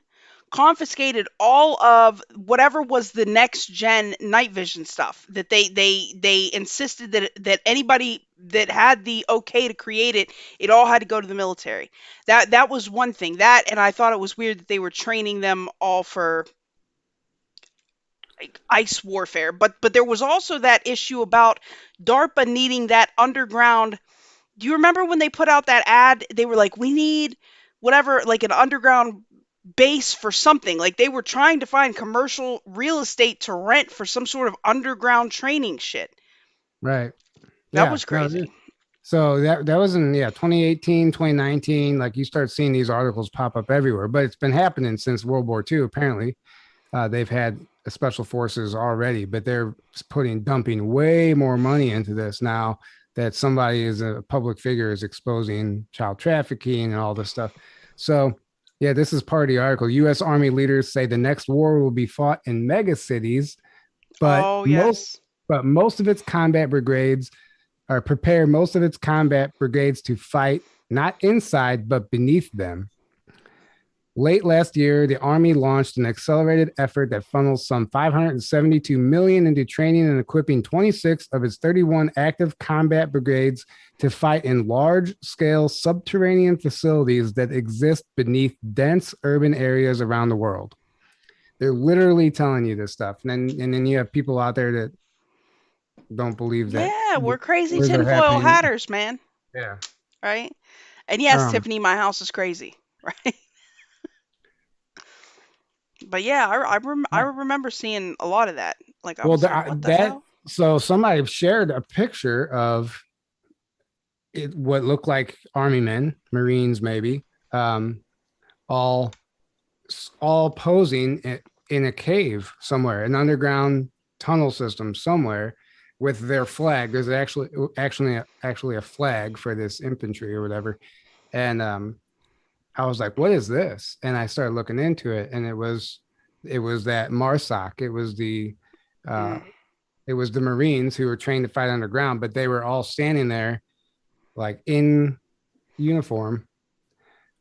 Confiscated all of whatever was the next gen night vision stuff that they insisted that anybody that had the okay to create it all had to go to the military. That was one thing. That, and I thought it was weird that they were training them all for like ice warfare. But there was also that issue about DARPA needing that underground. Do you remember when they put out that ad? They were like, "We need whatever, like an underground base for something." Like they were trying to find commercial real estate to rent for some sort of underground training shit. Right. That was crazy. So that was in 2018, 2019. Like you start seeing these articles pop up everywhere, but it's been happening since World War II. Apparently, they've had special forces already, but they're dumping way more money into this now that somebody is a public figure is exposing child trafficking and all this stuff. So yeah, this is part of the article. U.S. Army leaders say the next war will be fought in mega cities, but most of its combat brigades to fight not inside but beneath them. Late last year, the Army launched an accelerated effort that funnels some $572 million into training and equipping 26 of its 31 active combat brigades to fight in large-scale subterranean facilities that exist beneath dense urban areas around the world. They're literally telling you this stuff. And then you have people out there that don't believe that Yeah, we're crazy wars are tinfoil happening. hatters, man. Yeah. Right? And yes, Um. Tiffany, my house is crazy. Right? But yeah, I Yeah. remember seeing a lot of that. Like I Well, was like, what the that hell? so somebody shared a picture of it, what looked like army men, Marines, maybe, um, all all posing in a cave somewhere, an underground tunnel system somewhere, with their flag. There's actually a flag for this infantry or whatever, and I was like, "What is this?" And I started looking into it, and it was that MARSOC. Uh, Mm. it was the Marines who were trained to fight underground, but they were all standing there like in uniform.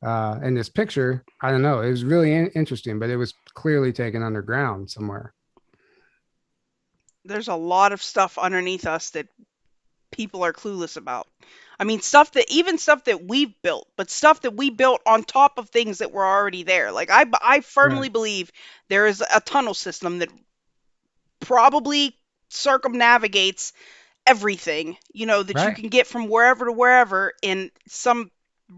In this picture, I don't know. It was really interesting, but it was clearly taken underground somewhere. There's a lot of stuff underneath us that people are clueless about. I mean, stuff that we've built, but stuff that we built on top of things that were already there. Like I Right. firmly believe there is a tunnel system that probably circumnavigates everything, that you Right. can get from wherever to wherever in some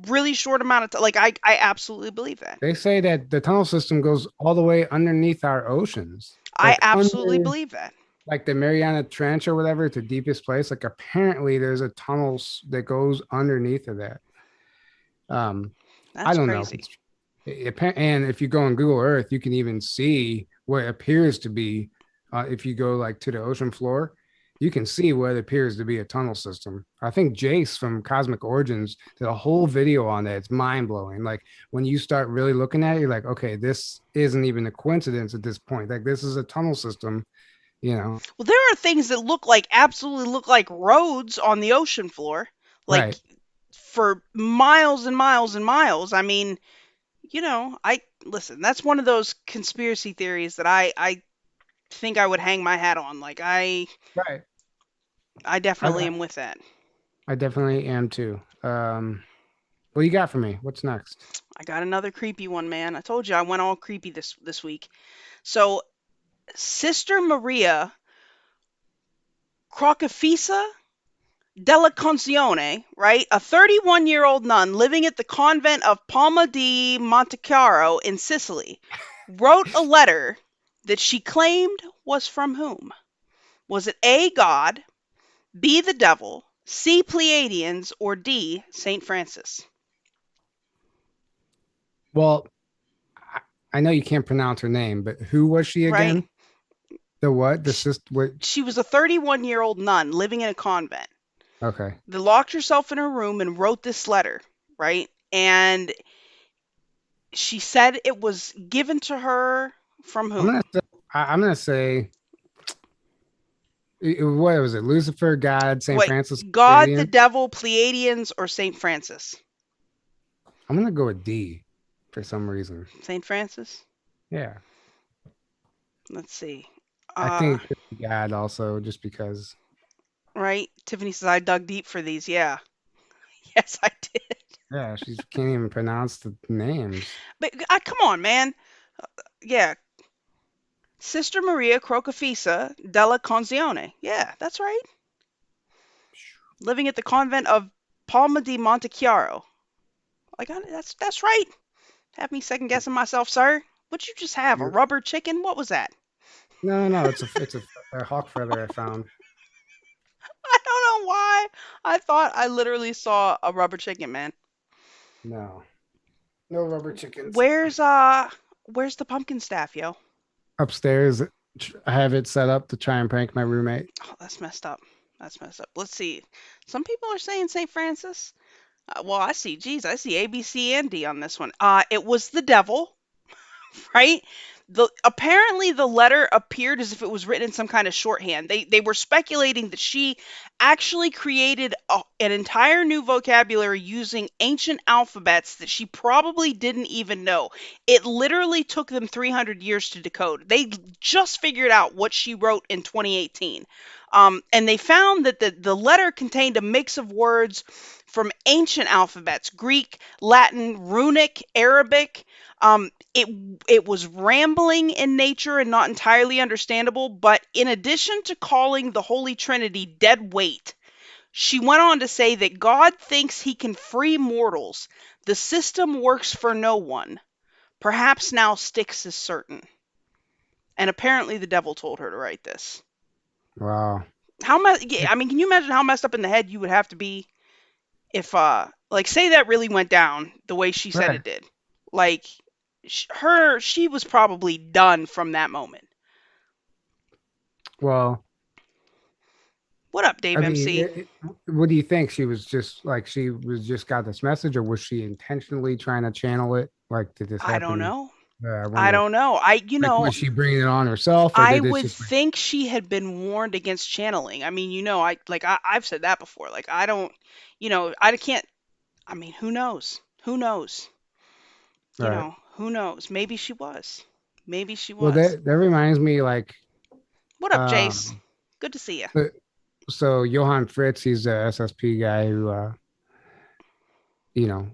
really short amount of time. Like I absolutely believe that. They say that the tunnel system goes all the way underneath our oceans, I like absolutely under, believe that. like the Mariana Trench or whatever, to deepest place. Like apparently, there's a tunnel that goes underneath of that. Um, I That's don't know. crazy. And if you go on Google Earth, you can even see what appears to be. If you go like to the ocean floor, you can see what appears to be a tunnel system. I think Jace from Cosmic Origins did a whole video on that. It's mind blowing. Like when you start really looking at it, you're like, okay, this isn't even a coincidence at this point. Like this is a tunnel system, you know? Well, there are things that absolutely look like roads on the ocean floor, like Right. for miles and miles and miles. I mean, I listen, that's one of those conspiracy theories that I think I would hang my hat on. Like Right. I definitely I am with that. I definitely am too. What you got for me? What's next? I got another creepy one, man. I told you I went all creepy this week. So, Sister Maria Crocifissa della Concezione, right? A 31-year-old nun living at the convent of Palma di Montechiaro in Sicily, wrote a letter that she claimed was from whom? Was it A, God, B, the devil, C, Pleiadians, or D, St. Francis? Well, I know you can't pronounce her name, but who was she Right? again? The what? The Sh- sister? What? She was a 31-year-old nun living in a convent. Okay. They locked herself in her room and wrote this letter, right? And she said it was given to her from I'm whom? gonna say, I'm gonna say what was it? Lucifer, God, Saint Wait, Francis, God, the Canadian. devil, Pleiadians, or St. Francis? I'm gonna go with D for some reason. St. Francis? Yeah, Let's see. I Uh, think it could be God also, just because. right? Tiffany says I dug deep for these. Yeah. Yes, I did. Yeah, she can't even pronounce the names. But come on, man. Yeah. Sister Maria Crocifissa della Concezione. Yeah, that's right. Living at the convent of Palma di Montechiaro. I got it. That's right. Have me second guessing myself, sir. What'd you just have? A You're, rubber chicken? What was that? no, no, it's a hawk feather I found. I don't know why. I thought I literally saw a rubber chicken, man. No, no rubber chickens. Where's uh where's the pumpkin staff, yo? Upstairs, I have it set up to try and prank my roommate. Oh, that's messed up. That's messed up. Let's see. Some people are saying St. Francis. Well, I see. Geez, I see A, B, C, and D on this one. It was the devil, right? Apparently the letter appeared as if it was written in some kind of shorthand. They were speculating that she actually created an entire new vocabulary using ancient alphabets that she probably didn't even know. It literally took them 300 years to decode. They just figured out what she wrote in 2018. And they found that the letter contained a mix of words from ancient alphabets: Greek, Latin, Runic, Arabic. It was rambling in nature and not entirely understandable, but in addition to calling the Holy Trinity dead weight, she went on to say that God thinks he can free mortals. The system works for no one. Perhaps now Styx is certain. And apparently the devil told her to write this. Wow. I mean, can you imagine how messed up in the head you would have to be if like, say that really went down the way she said Right. it did? Like, she was probably done from that moment. Well, What up, Dave I mean, MC? what do you think? She was just got this message, or was she intentionally trying to channel it? Like, did this I don't happen? know. I I wonder. don't know. Like, was she bringing it on herself, or I did this would just? think she had been warned against channeling. I mean, I've said that before. Like, I don't, I can't. I mean, who knows? Who knows? Right. Who knows? Maybe she was. Maybe she Well, was. that reminds me, like, What up, Jace? um, Good to see you. so, so Johann Fritz, he's the SSP guy who, you know,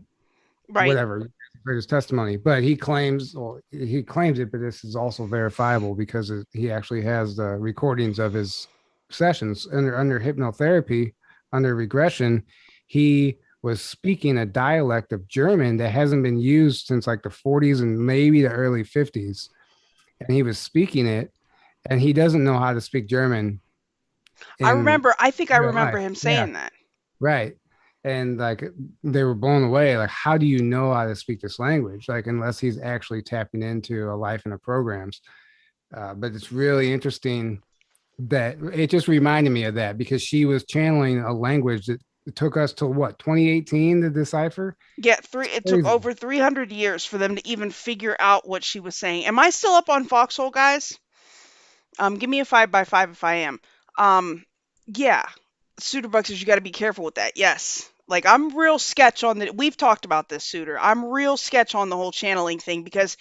Right. whatever for his testimony, but he claims it, but this is also verifiable because he actually has the recordings of his sessions under hypnotherapy, under regression. He was speaking a dialect of German that hasn't been used since like the 40s and maybe the early 50s, and he was speaking it, and he doesn't know how to speak German in I think I real remember life. him Yeah, saying that. right. And like they were blown away. Like, how do you know how to speak this language? Like, unless he's actually tapping into a life in the programs. But it's really interesting that it just reminded me of that because she was channeling a language that took us to what, 2018 to decipher. Yeah, It's it took crazy. over 300 years for them to even figure out what she was saying. Am I still up on Foxhole, guys? Give me a 5x5 if I am. Yeah, Suiterbuxers, you got to be careful with that. Yes. Like, I'm real sketch on the. We've talked about this, Suitor. I'm real sketch on the whole channeling thing because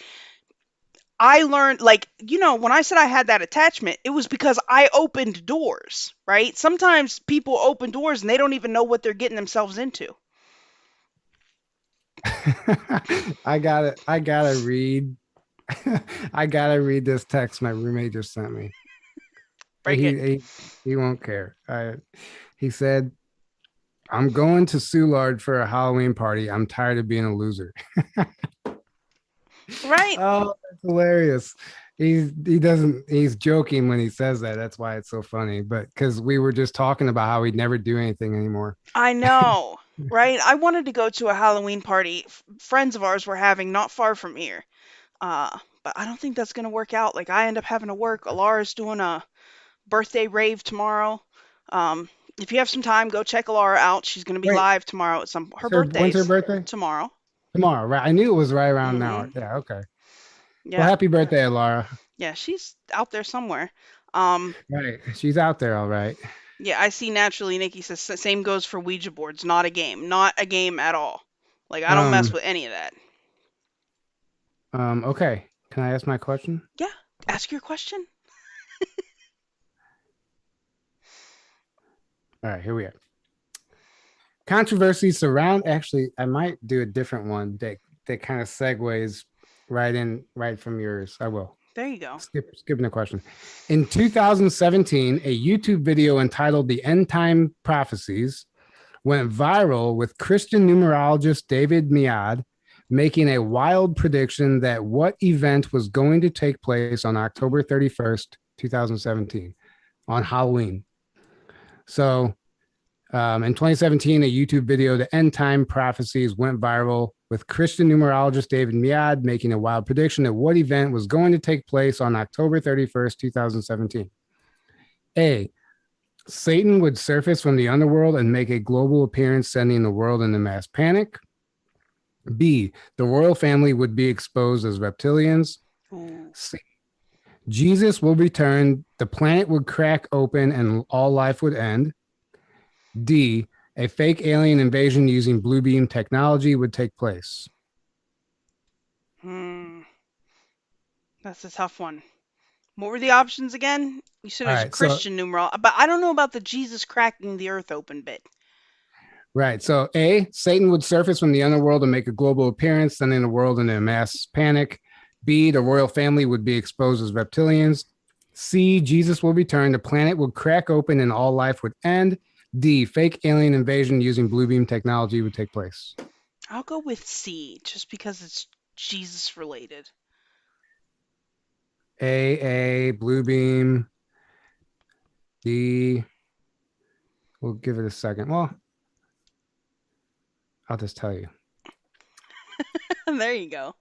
I learned, like, when I said I had that attachment, it was because I opened doors, right? Sometimes people open doors and they don't even know what they're getting themselves into. I gotta read. I gotta read this text my roommate just sent me. Break it. He won't care. He said, "I'm going to Soulard for a Halloween party. I'm tired of being a loser." Right? Oh, that's hilarious. He's joking when he says that. That's why it's so funny. But because we were just talking about how he'd never do anything anymore. I know, right? I wanted to go to a Halloween party friends of ours were having not far from here. But I don't think that's gonna work out. Like, I end up having to work. Alara's doing a birthday rave tomorrow. Um, if you have some time, go check Alara out. She's gonna be Wait, live tomorrow at her when's her birthday's birthday? tomorrow. Tomorrow, right? I knew it was right around now. Hmm. Yeah, okay. Well, Yeah, happy birthday, Laura. yeah, she's out there somewhere. Um, Right. She's out there, all right. yeah, I see naturally. Nikki says same goes for Ouija boards. Not a game. Not a game at all. Like, I don't mess Um, with any of that. okay. Can I ask my question? Yeah, ask your question. All right, here we are. Controversies surround actually, I might do a different one that kind of segues right from yours. I will. There you go. Skipping the question. In 2017, a YouTube video entitled The End Time Prophecies went viral with Christian numerologist David Mead making a wild prediction that what event was going to take place on October 31st, 2017, on Halloween. So in 2017, a YouTube video, The End Time Prophecies, went viral with Christian numerologist David Mead making a wild prediction that what event was going to take place on October 31st, 2017. A, Satan would surface from the underworld and make a global appearance, sending the world into mass panic. B, the royal family would be exposed as reptilians. Ooh. C, Jesus will return, the planet would crack open, and all life would end. D, a fake alien invasion using blue beam technology would take place. That's a tough one. What were the options again? You said it All was a right. So Christian numeral, but I don't know about the Jesus cracking the earth open bit. right. So A, Satan would surface from the underworld and make a global appearance, sending the world into a mass panic. B, the royal family would be exposed as reptilians. C, Jesus will return, the planet would crack open and all life would end. D, fake alien invasion using blue beam technology would take place. I'll go with C, just because it's Jesus related. A, blue beam. D, we'll give it a second. Well, I'll just tell you. There you go.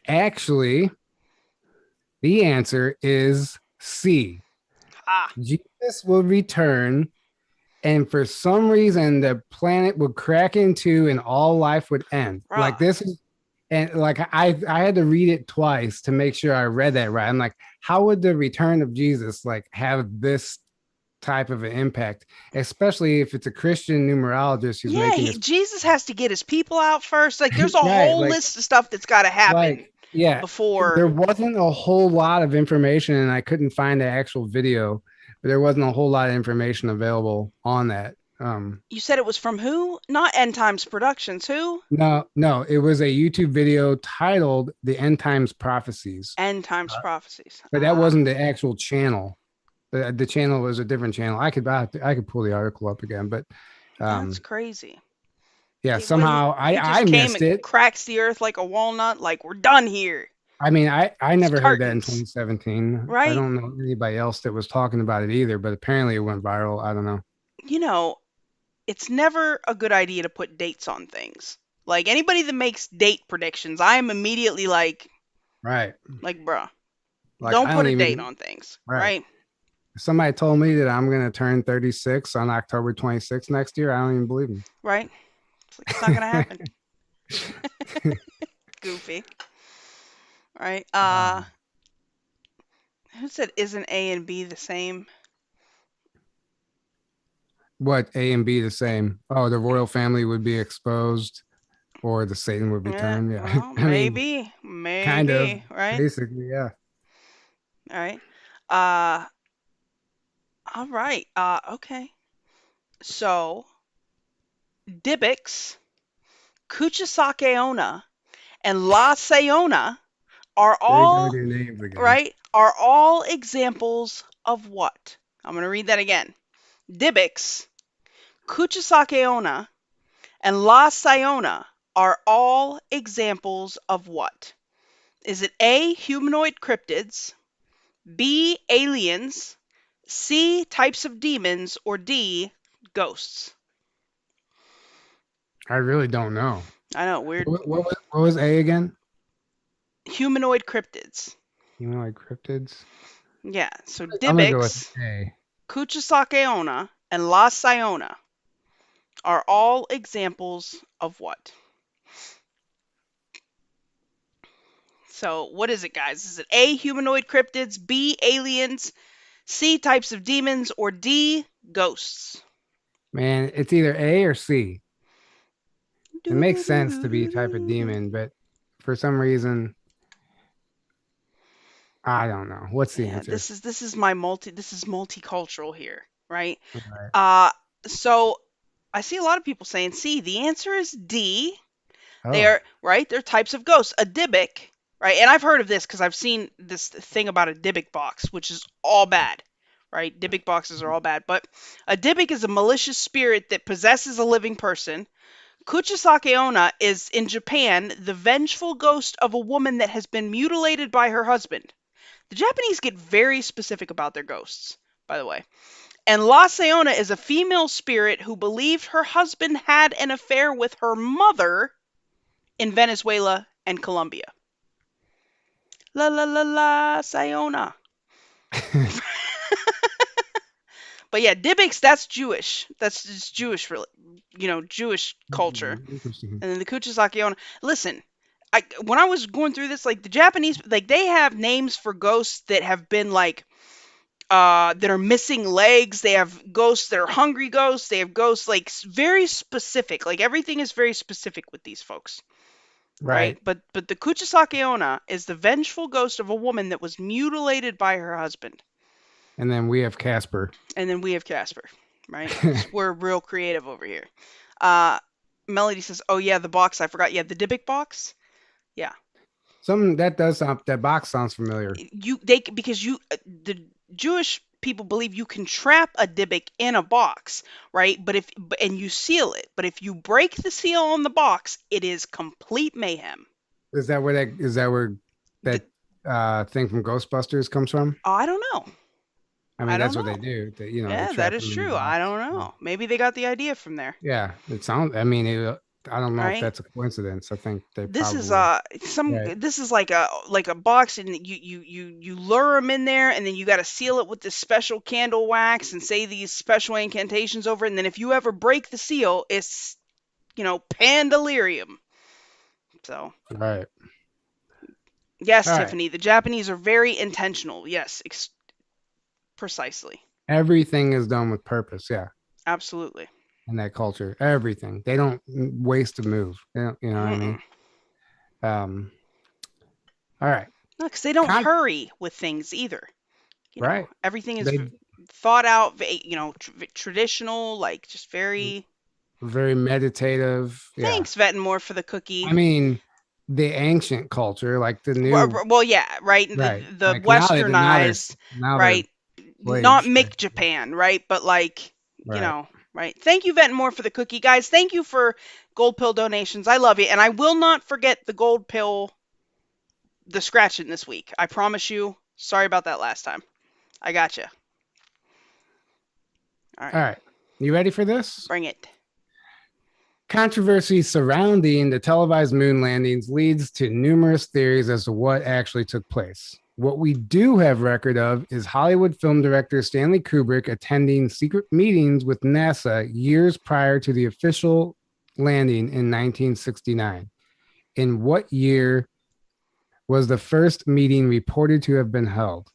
Actually, the answer is C. Ah, Jesus will return, and for some reason, the planet would crack into, and all life would end. bruh. Like this is, and like I had to read it twice to make sure I read that right. I'm like, how would the return of Jesus like have this type of an impact, especially if it's a Christian numerologist who's Yeah, making this Jesus has to get his people out first. Like, there's a right? whole list of stuff that's got to happen Yeah, before. there wasn't a whole lot of information, and I couldn't find the actual video, but there wasn't a whole lot of information available on that. You said it was from who? Not End Times Productions. Who? No, it was a YouTube video titled "The End Times Prophecies," End Times Prophecies. but that wasn't the actual channel. The channel was a different channel. I could pull the article up again, but That's crazy. yeah, He somehow I came missed and it. cracks the earth like a walnut. Like, we're done here. I mean, I never heard that in Cartons. 2017. Right? I don't know anybody else that was talking about it either, but apparently it went viral. I don't know. You know, it's never a good idea to put dates on things. Like, anybody that makes date predictions, I am immediately like, Right. bruh, Like don't I put don't a even date on things. right. Right? If somebody told me that I'm gonna turn 36 on October 26th next year, I don't even believe them. Right? It's like, it's not gonna happen. Goofy. Right? Who said isn't A and B the same? What A and B the same? Oh, the royal family would be exposed, or the Satan would return. Yeah, Well, I mean, maybe, kind of, right? basically, yeah. All right. All right. Okay. So, Dybbuk's, Kuchisakeona, and La Sayona are There you go all with your names again. right. Are all examples of what? I'm going to read that again. Dybbuk's, Kuchisakeona, and La Sayona are all examples of what? Is it A, humanoid cryptids, B, aliens, C, types of demons, or D, ghosts? I really don't know. I know, weird. What was A again? Humanoid cryptids. Humanoid cryptids. Yeah, so I'm gonna go Dybbuk's, with A. Kuchisakeona, and La Sayona are all examples of what? So, what is it, guys? Is it A, humanoid cryptids, B, aliens, C, types of demons, or D, ghosts? Man, it's either A or C. It makes sense to be a type of demon, but for some reason, I don't know. What's the answer? This is multicultural here, right? Right. So I see a lot of people saying C. The answer is D. Oh. They're right. They're types of ghosts. A Dybbuk, right? And I've heard of this because I've seen this thing about a Dybbuk box, which is all bad, right? Dybbuk boxes are all bad. But a Dybbuk is a malicious spirit that possesses a living person. Kuchisakeona is, in Japan, the vengeful ghost of a woman that has been mutilated by her husband. The Japanese get very specific about their ghosts, by the way. And La Sayona is a female spirit who believed her husband had an affair with her mother in Venezuela and Colombia. La la la la Sayona. But yeah, Dybbuk's, that's Jewish. That's just Jewish, Jewish culture. Interesting. And then the Kuchisakeona. Listen, when I was going through this, like the Japanese, like they have names for ghosts that have been like, that are missing legs. They have ghosts that are hungry ghosts. They have ghosts like very specific. Like everything is very specific with these folks. right? Right. But the Kuchisake Onna is the vengeful ghost of a woman that was mutilated by her husband. And then we have Casper. And then we have Casper, right? We're real creative over here. Uh, Melody says, "Oh yeah, the box. I forgot. Yeah, the Dybbuk box. Yeah, Something that does sound, that box sounds familiar. because the Jewish people believe you can trap a Dybbuk in a box, right? And you seal it. But if you break the seal on the box, it is complete mayhem. Is that where The, that thing from Ghostbusters comes from? oh, I don't know. I I mean, don't that's what they know. do. They Yeah, that trap is them in the true. I box. don't know. Maybe they got the idea from there, Yeah, it sounds. I mean, I don't know if right? that's a coincidence. I think they This is probably. some Right. this is like a box, and you lure them in there, and then you got to seal it with this special candle wax and say these special incantations over it, and then if you ever break the seal, it's pandalirium. So Right. yes, All right. Tiffany, the Japanese are very intentional. Yes, precisely, Everything is done with purpose. Yeah. absolutely. In that culture, everything. They don't waste a move. They don't, you know what I mean? Mm-mm. Um. All right. No, because they don't Con- hurry with things either. right. Everything is They thought out, traditional, like just very. very meditative. Yeah. Thanks, Vetmore, for the I cookie. mean, the ancient culture, like the new, Well, yeah, right. right? The Like now they're westernized, now they're right? Not slaves. Mick Japan, right? But like, Right. right. Thank you, Vetmore, for the cookie, guys. Thank you for gold pill donations. I love you, and I will not forget the gold pill, the scratching this week. I promise you. Sorry about that last time. I got you. All All right, right. You ready for this? bring it. Controversy surrounding the televised moon landings leads to numerous theories as to what actually took place. What we do have record of is Hollywood film director Stanley Kubrick attending secret meetings with NASA years prior to the official landing in 1969. In what year was the first meeting reported to have been held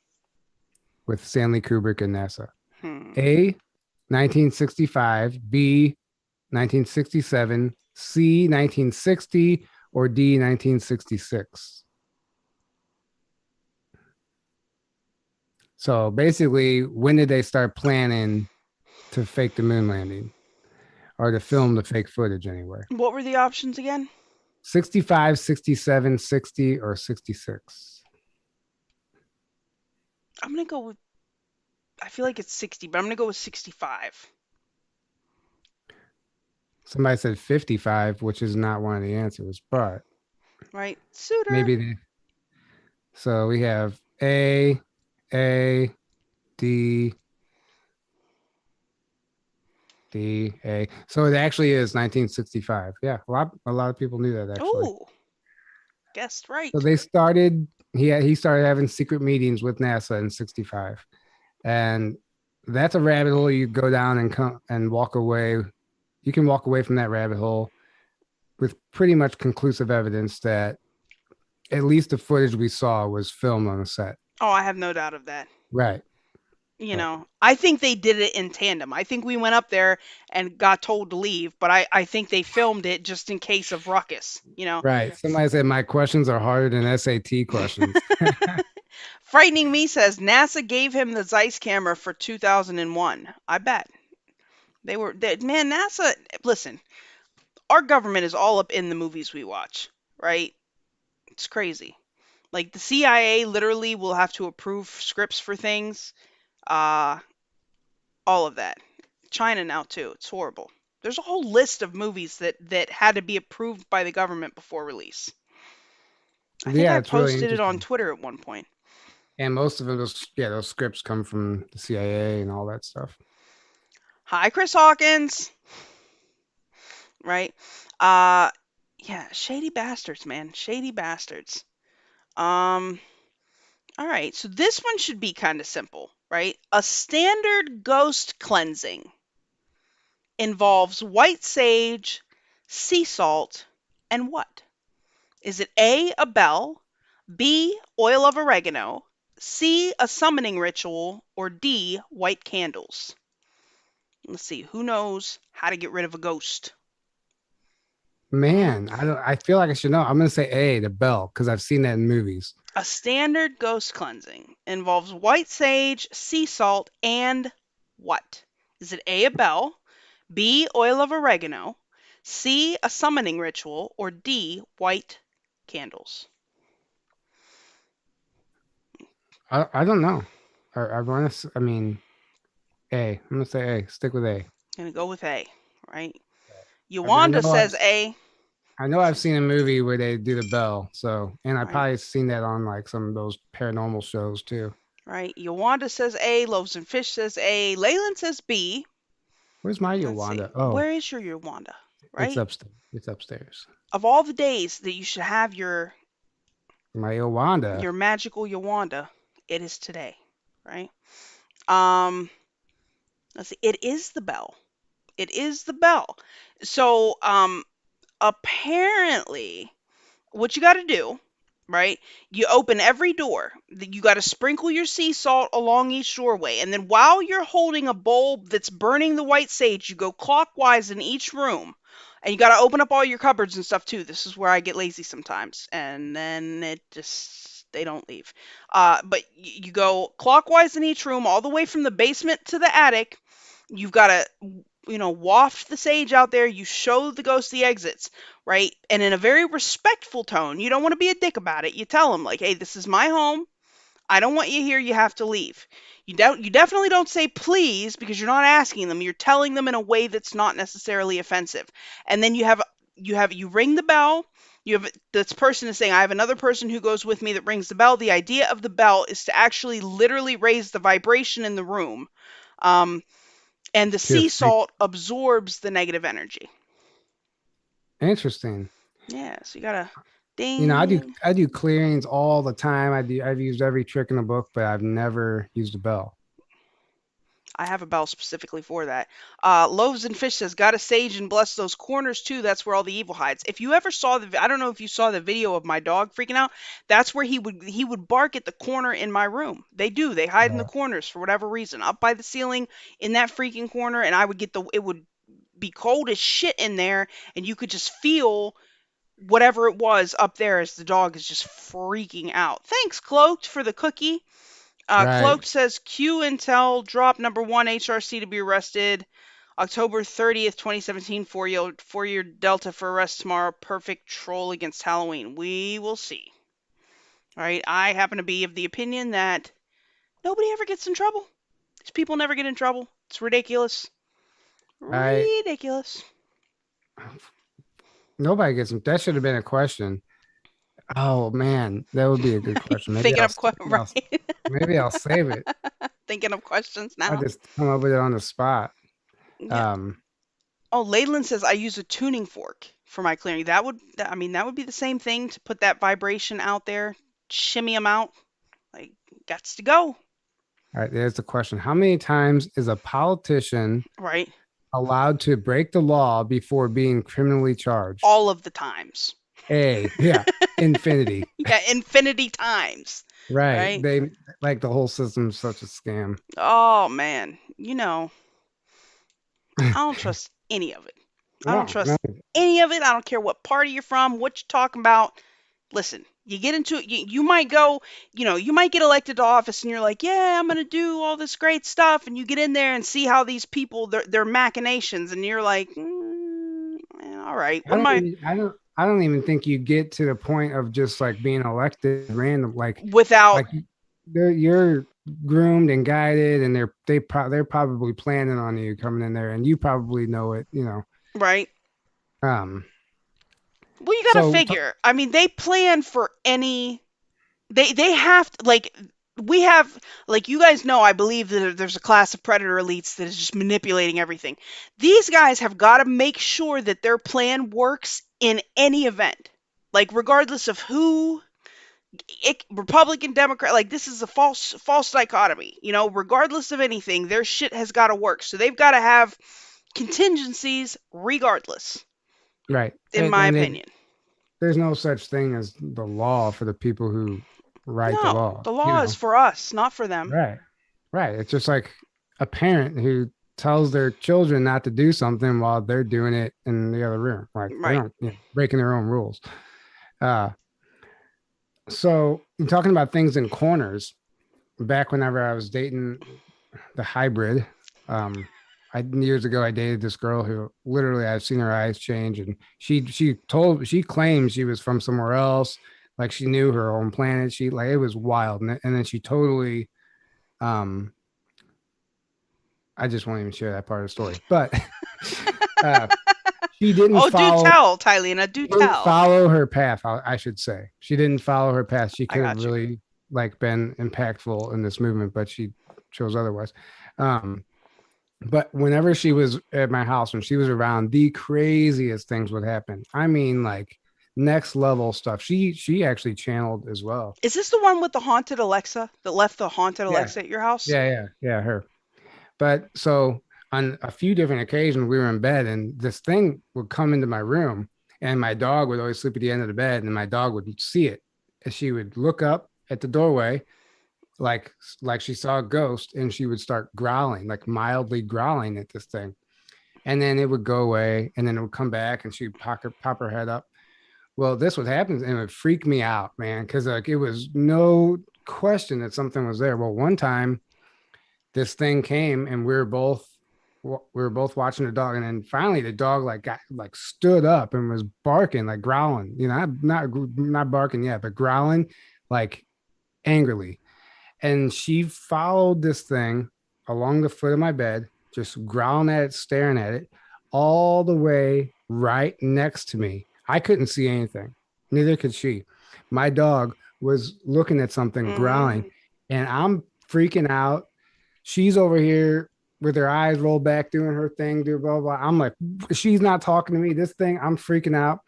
with Stanley Kubrick and NASA? Hmm. A, 1965, B, 1967, C, 1960, or D, 1966. So basically, when did they start planning to fake the moon landing or to film the fake footage anyway? What were the options again? 65, 67, 60, or 66? I'm gonna go with. I feel like it's 60, but I'm gonna go with 65. Somebody said 55, which is not one of the answers, but Right, Suitor. maybe. So we have A, D, D, A. So it actually is 1965. Yeah, a lot of people knew that actually. Oh, guessed right. So they started. He started having secret meetings with NASA in '65, and that's a rabbit hole you go down and come and walk away. You can walk away from that rabbit hole with pretty much conclusive evidence that at least the footage we saw was filmed on a set. Oh, I have no doubt of that. Right. I think they did it in tandem. I think we went up there and got told to leave, but I think they filmed it just in case of ruckus. Right. Somebody said my questions are harder than SAT questions. Frightening Me says NASA gave him the Zeiss camera for 2001. I bet. Man, NASA, listen, our government is all up in the movies we watch, right? It's crazy. Like the CIA literally will have to approve scripts for things. Uh, all of that. China now too. It's horrible. There's a whole list of movies that had to be approved by the government before release. I think Yeah, I it's really posted it on interesting. Twitter at one point. And most of those scripts come from the CIA and all that stuff. Hi, Chris Hawkins. Right? Yeah, shady bastards, man. Shady bastards. All right. So this one should be kind of simple, right? A standard ghost cleansing involves white sage, sea salt, and what? Is it A, a bell, B, oil of oregano, C, a summoning ritual, or D, white candles? Let's see, who knows how to get rid of a ghost? Man, I feel like I should know. I'm gonna say A, the bell, because I've seen that in movies. A standard ghost cleansing involves white sage, sea salt, and what? Is it A, a bell, B, oil of oregano, C, a summoning ritual, or D, white candles? I don't know. I want to. I mean, A. I'm gonna say A. Stick with A. Gonna go with A, right? I mean, Yuvonda says A. I know I've seen a movie where they do the bell. So, and I Right. probably seen that on like some of those paranormal shows too. Right. Yowanda says A. Loaves and Fish says A. Leyland says B. Where's my Let's see. Yolanda? Oh, Where is your Yowanda? it's Right? upstairs. It's upstairs. Of all the days that you should have your My Yolanda. magical Yowanda, it is today. Right? Um, let's see. It is the bell. It is the bell. So, apparently, what you got to do, right? You open every door. You got to sprinkle your sea salt along each doorway. And then while you're holding a bulb that's burning the white sage, you go clockwise in each room. And you got to open up all your cupboards and stuff too. This is where I get lazy sometimes. And then they don't leave. But you go clockwise in each room, all the way from the basement to the attic. You've got to, waft the sage out there. You show the ghost the exits, right? And in a very respectful tone, you don't want to be a dick about it. You tell them like, "Hey, this is my home. I don't want you here. You have to leave." You definitely don't say please, because you're not asking them. You're telling them in a way that's not necessarily offensive. And then you ring the bell. You have this person is saying, "I have another person who goes with me that rings the bell." The idea of the bell is to actually literally raise the vibration in the room. And the sea salt absorbs the negative energy. Interesting. Yeah, so you gotta ding. You know, I do clearings all the time. I've used every trick in the book, but I've never used a bell. I have a bell specifically for that. Loaves and Fish says, "Gotta sage and bless those corners too. That's where all the evil hides." If you ever saw I don't know if you saw the video of my dog freaking out. That's where he would bark at the corner in my room. They do. They hide in the corners for whatever reason, up by the ceiling in that freaking corner. And I would it would be cold as shit in there, and you could just feel whatever it was up there as the dog is just freaking out. Thanks, Cloaked, for the cookie. Right. Cloaked says Q Intel drop number 1 HRC to be arrested. October 30th, 2017, 4-year Delta for arrest tomorrow. Perfect troll against Halloween. We will see. All right. I happen to be of the opinion that nobody ever gets in trouble. These people never get in trouble. It's ridiculous. Ridiculous. Nobody gets them. That should have been a question. Oh man, that would be a good question. Maybe maybe I'll save it. Thinking of questions now. I'll just come up with it on the spot. Yeah. Oh, Leyland says I use a tuning fork for my clearing. That would be the same thing, to put that vibration out there, shimmy them out. Like, gots to go. All right, there's the question. How many times is a politician allowed to break the law before being criminally charged? All of the times. Yeah, infinity. Yeah, infinity times. Right. They like the whole system's such a scam. Oh man, I don't trust any of it. I don't trust any of it. I don't care what party you're from, what you're talking about. Listen, you get into it, you might go, you might get elected to office and you're like, yeah, I'm going to do all this great stuff. And you get in there and see how these people, their machinations, and you're like, all right. I don't even think you get to the point of just like being elected random, like without like you're groomed and guided, and they're probably planning on you coming in there, and you probably know it, Right. Well, you got to figure. I mean, they plan for any. They have to, like, we have, like, you guys know, I believe that there's a class of predator elites that is just manipulating everything. These guys have got to make sure that their plan works in any event, like, regardless of who, Republican, Democrat, like, this is a false dichotomy, regardless of anything, their shit has got to work. So they've got to have contingencies regardless. Right. In my opinion. There's no such thing as the law for the people who write the law. The law is for us, not for them. Right. It's just like a parent who tells their children not to do something while they're doing it in the other room. Like they Right. don't, breaking their own rules. So you're talking about things in corners. Back whenever I was dating the hybrid, years ago I dated this girl who literally I've seen her eyes change, and she claimed she was from somewhere else, like she knew her own planet. She like it was wild, and then she totally, I just won't even share that part of the story, but uh, she didn't Oh, do follow. tell, Tylena, do Didn't tell. follow her path. I should say she didn't follow her path. She I could have got you. really like been impactful in this movement, but she chose otherwise. But whenever she was at my house, when she was around, the craziest things would happen. I mean, like next level stuff. She actually channeled as well. Is this the one with the haunted Alexa that left the haunted Yeah. Alexa at your house? Yeah, her. But so on a few different occasions, we were in bed, and this thing would come into my room, and my dog would always sleep at the end of the bed, and my dog would see it, and she would look up at the doorway, like she saw a ghost, and she would start growling, like mildly growling at this thing, and then it would go away, and then it would come back, and she'd pop her head up. Well, this would happen, and it would freak me out, man, because like it was no question that something was there. Well, one time this thing came, and we were both watching the dog, and then finally the dog got stood up and was barking, like growling, not barking yet, but growling like angrily. And she followed this thing along the foot of my bed, just growling at it, staring at it, all the way right next to me. I couldn't see anything, neither could she. My dog was looking at something, growling, and I'm freaking out. She's over here with her eyes rolled back, doing her thing, do blah, blah. I'm like, she's not talking to me. This thing, I'm freaking out.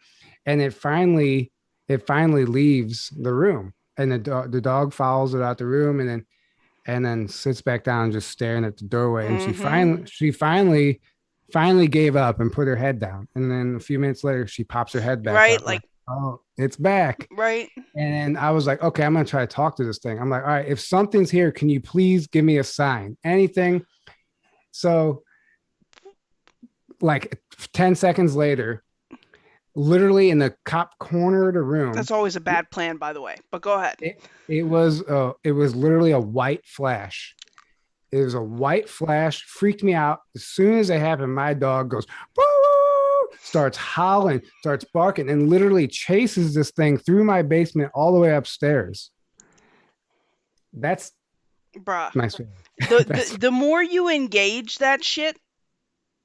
And it finally leaves the room, and the dog follows it out the room, and then sits back down, just staring at the doorway. And she finally gave up and put her head down. And then a few minutes later, she pops her head back Right, up. like, oh, it's back. right. And I was like, okay, I'm going to try to talk to this thing. I'm like, all right, if something's here, can you please give me a sign? Anything. So like 10 seconds later, literally in the top corner of the room. That's always a bad plan, by the way, but go ahead. It was literally a white flash. It was a white flash, freaked me out. As soon as it happened, my dog goes, woo, starts howling, starts barking, and literally chases this thing through my basement all the way upstairs. That's bruh. my story. The more you engage that shit,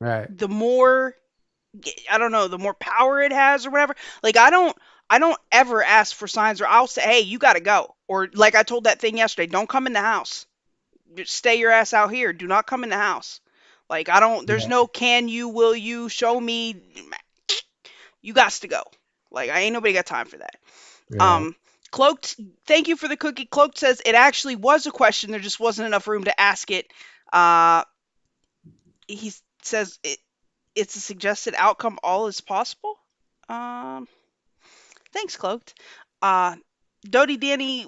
right, the more, I don't know, the more power it has or whatever. Like I don't ever ask for signs, or I'll say, hey, you got to go. Or like I told that thing yesterday, don't come in the house. Just stay your ass out here. Do not come in the house. Like there's no can you, will you, show me. You got to go. Like I ain't nobody got time for that. yeah. Cloaked, thank you for the cookie. Cloaked says it actually was a question. There just wasn't enough room to ask it. He says it's a suggested outcome. All is possible. Thanks, Cloaked. Dodie Danny,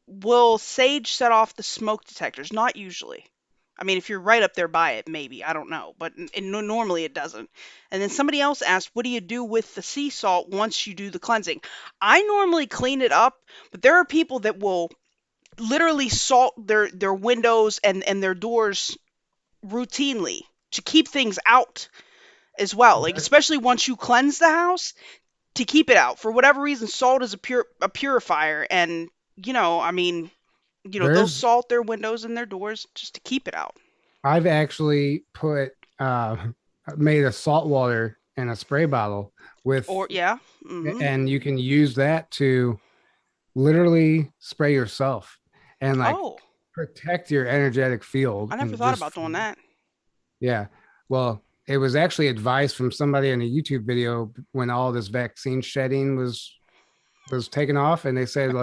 will sage set off the smoke detectors? Not usually. I mean, if you're right up there by it, maybe. I don't know. But normally it doesn't. And then somebody else asked, what do you do with the sea salt once you do the cleansing? I normally clean it up, but there are people that will literally salt their windows and their doors routinely to keep things out as well. Like, especially once you cleanse the house, to keep it out. For whatever reason, salt is a purifier. And, I mean, they'll salt their windows and their doors just to keep it out. I've actually made a salt water in a spray bottle with, and you can use that to literally spray yourself and protect your energetic field. I never thought about doing that. Yeah. Well, it was actually advice from somebody in a YouTube video when all this vaccine shedding was taken off, and they said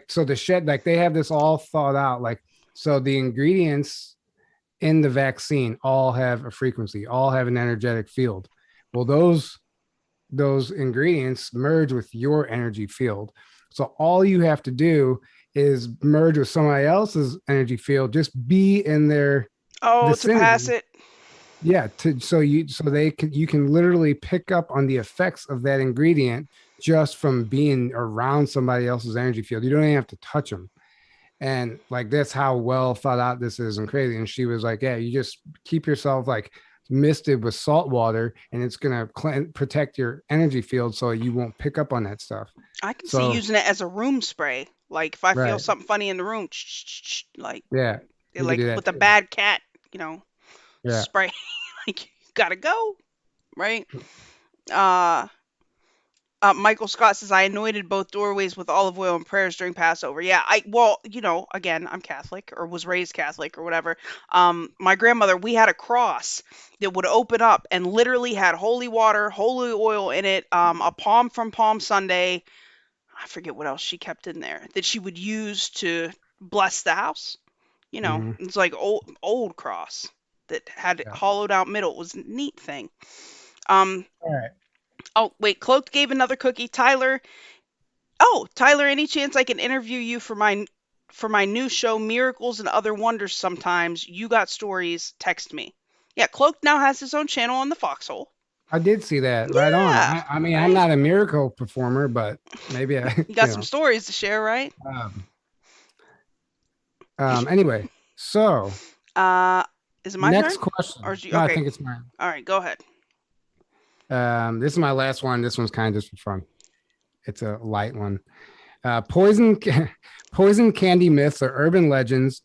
so the shed, like they have this all thought out, like, so the ingredients in the vaccine all have a frequency, all have an energetic field. Well, those ingredients merge with your energy field. So all you have to do is merge with somebody else's energy field, just be in their vicinity, to pass it. Yeah, you can literally pick up on the effects of that ingredient just from being around somebody else's energy field. You don't even have to touch them. And like that's how well thought out this is and crazy. And she was like, yeah, you just keep yourself like misted with salt water and it's gonna protect your energy field so you won't pick up on that stuff. I can see So using it as a room spray. Like if I feel right. something funny in the room, like Yeah, you could like do that with a too. bad cat, you know, Yeah. spray. Like you gotta go, right? Uh, Michael Scott says I anointed both doorways with olive oil and prayers during Passover. Yeah, again, I'm Catholic or was raised Catholic or whatever. My grandmother, we had a cross that would open up and literally had holy water, holy oil in it, a palm from Palm Sunday. I forget what else she kept in there that she would use to bless the house. Mhm. It's like old cross that had Yeah. hollowed out middle. It was a neat thing. Um, All right. oh wait, Cloaked gave another cookie. Tyler. Oh, Tyler, any chance I can interview you for my new show, Miracles and Other Wonders sometimes? You got stories, text me. Yeah, Cloaked now has his own channel on the Foxhole. I did see that. Right on. Yeah, I mean, I'm right. not a miracle performer, but maybe I, You got some stories to share, right? Um, anyway, so Uh, is it my turn? next Or question. is you No, I okay. think it's mine. All right, go ahead. This is my last one. This one's kind of just for fun. It's a light one. Poison, poison candy myths are urban legends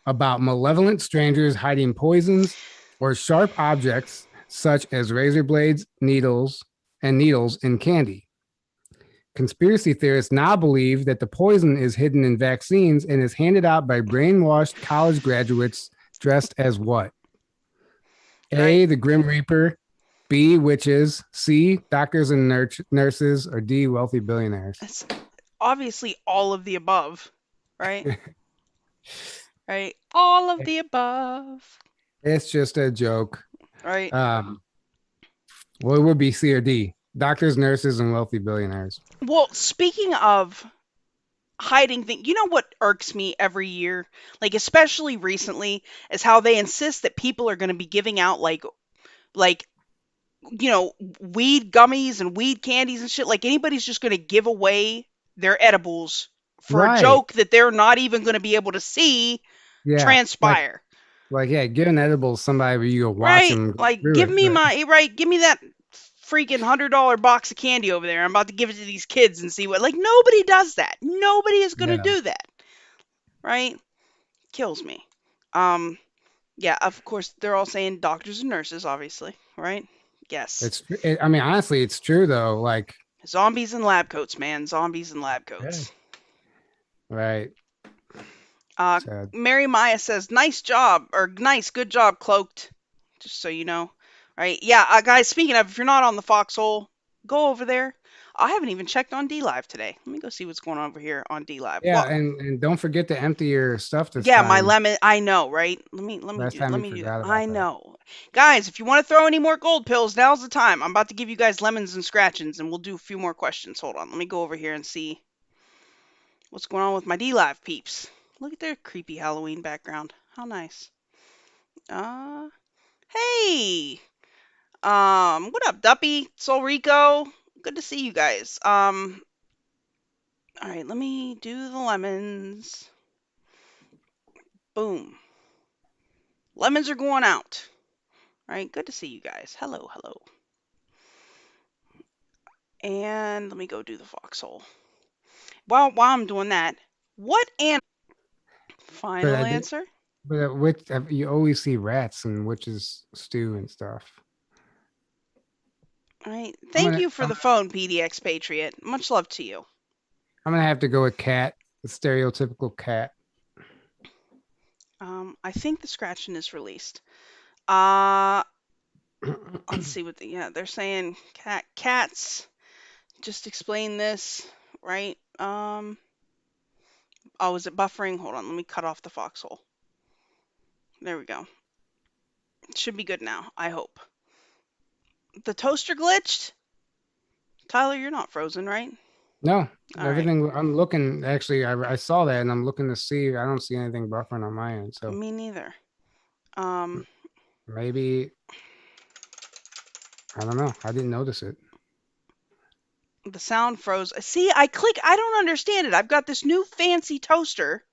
about malevolent strangers hiding poisons or sharp objects such as razor blades, needles in candy. Conspiracy theorists now believe that the poison is hidden in vaccines and is handed out by brainwashed college graduates dressed as what? Right. A, the Grim Reaper, B, witches, C, doctors and nurses, or D, wealthy billionaires. It's obviously all of the above, right? Right. All of the above. It's just a joke. Right. Um, what would be C or D? Doctors, nurses, and wealthy billionaires. Well, speaking of hiding things, you know what irks me every year, like especially recently, is how they insist that people are going to be giving out like weed gummies and weed candies and shit. Like anybody's just going to give away their edibles for a Right. joke that they're not even going to be able to see Yeah. transpire. Yeah, giving edibles somebody where you go watch Right? them go Like through give it. me But my right, give me that freaking $100 box of candy over there. I'm about to give it to these kids and see what. Like nobody does that. Nobody is going to yeah, do that. Right? Kills me. Um yeah, of course they're all saying doctors and nurses obviously, right? Yes. I mean, honestly, it's true though. Like, Zombies in lab coats, man. Zombies in lab yeah, coats. right. Uh, Sad. Mary Maya says, "Nice job," or "Nice, good job, Cloaked." Just so you know, right? Yeah, guys. Speaking of, if you're not on the Foxhole, go over there. I haven't even checked on DLive today. Let me go see what's going on over here on DLive. Yeah, Well, and don't forget to empty your stuff this yeah, my time. lemon. I know, right? Last time Let we me do that. forgot I about that. know, guys. If you want to throw any more gold pills, now's the time. I'm about to give you guys lemons and scratchings, and we'll do a few more questions. Hold on. Let me go over here and see what's going on with my DLive peeps. Look at their creepy Halloween background. How nice. Uh, hey. What up, Duppy? Soul Rico? Good to see you guys. All right, let me do the lemons. Boom. Lemons are going out. All right, good to see you guys. Hello, hello. And let me go do the foxhole. While I'm doing that, what and But final I did. answer? But you always see rats and witches stew and stuff. All right, I'm thank gonna you for the phone, PDX Patriot. Much love to you. I'm gonna have to go with cat, the stereotypical cat. I think the scratching is released. Uh, let's see what they're saying cats. Just explain this, right? Oh, is it buffering? Hold on, let me cut off the foxhole. There we go. It should be good now, I hope. The toaster glitched? Tyler, you're not frozen, right? No, All right. everything I'm looking actually I saw that and I'm looking to see I don't see anything buffering on my end. So Me neither. Um, Maybe, I don't know. I didn't notice it. The sound froze. See, I don't understand it. I've got this new fancy toaster.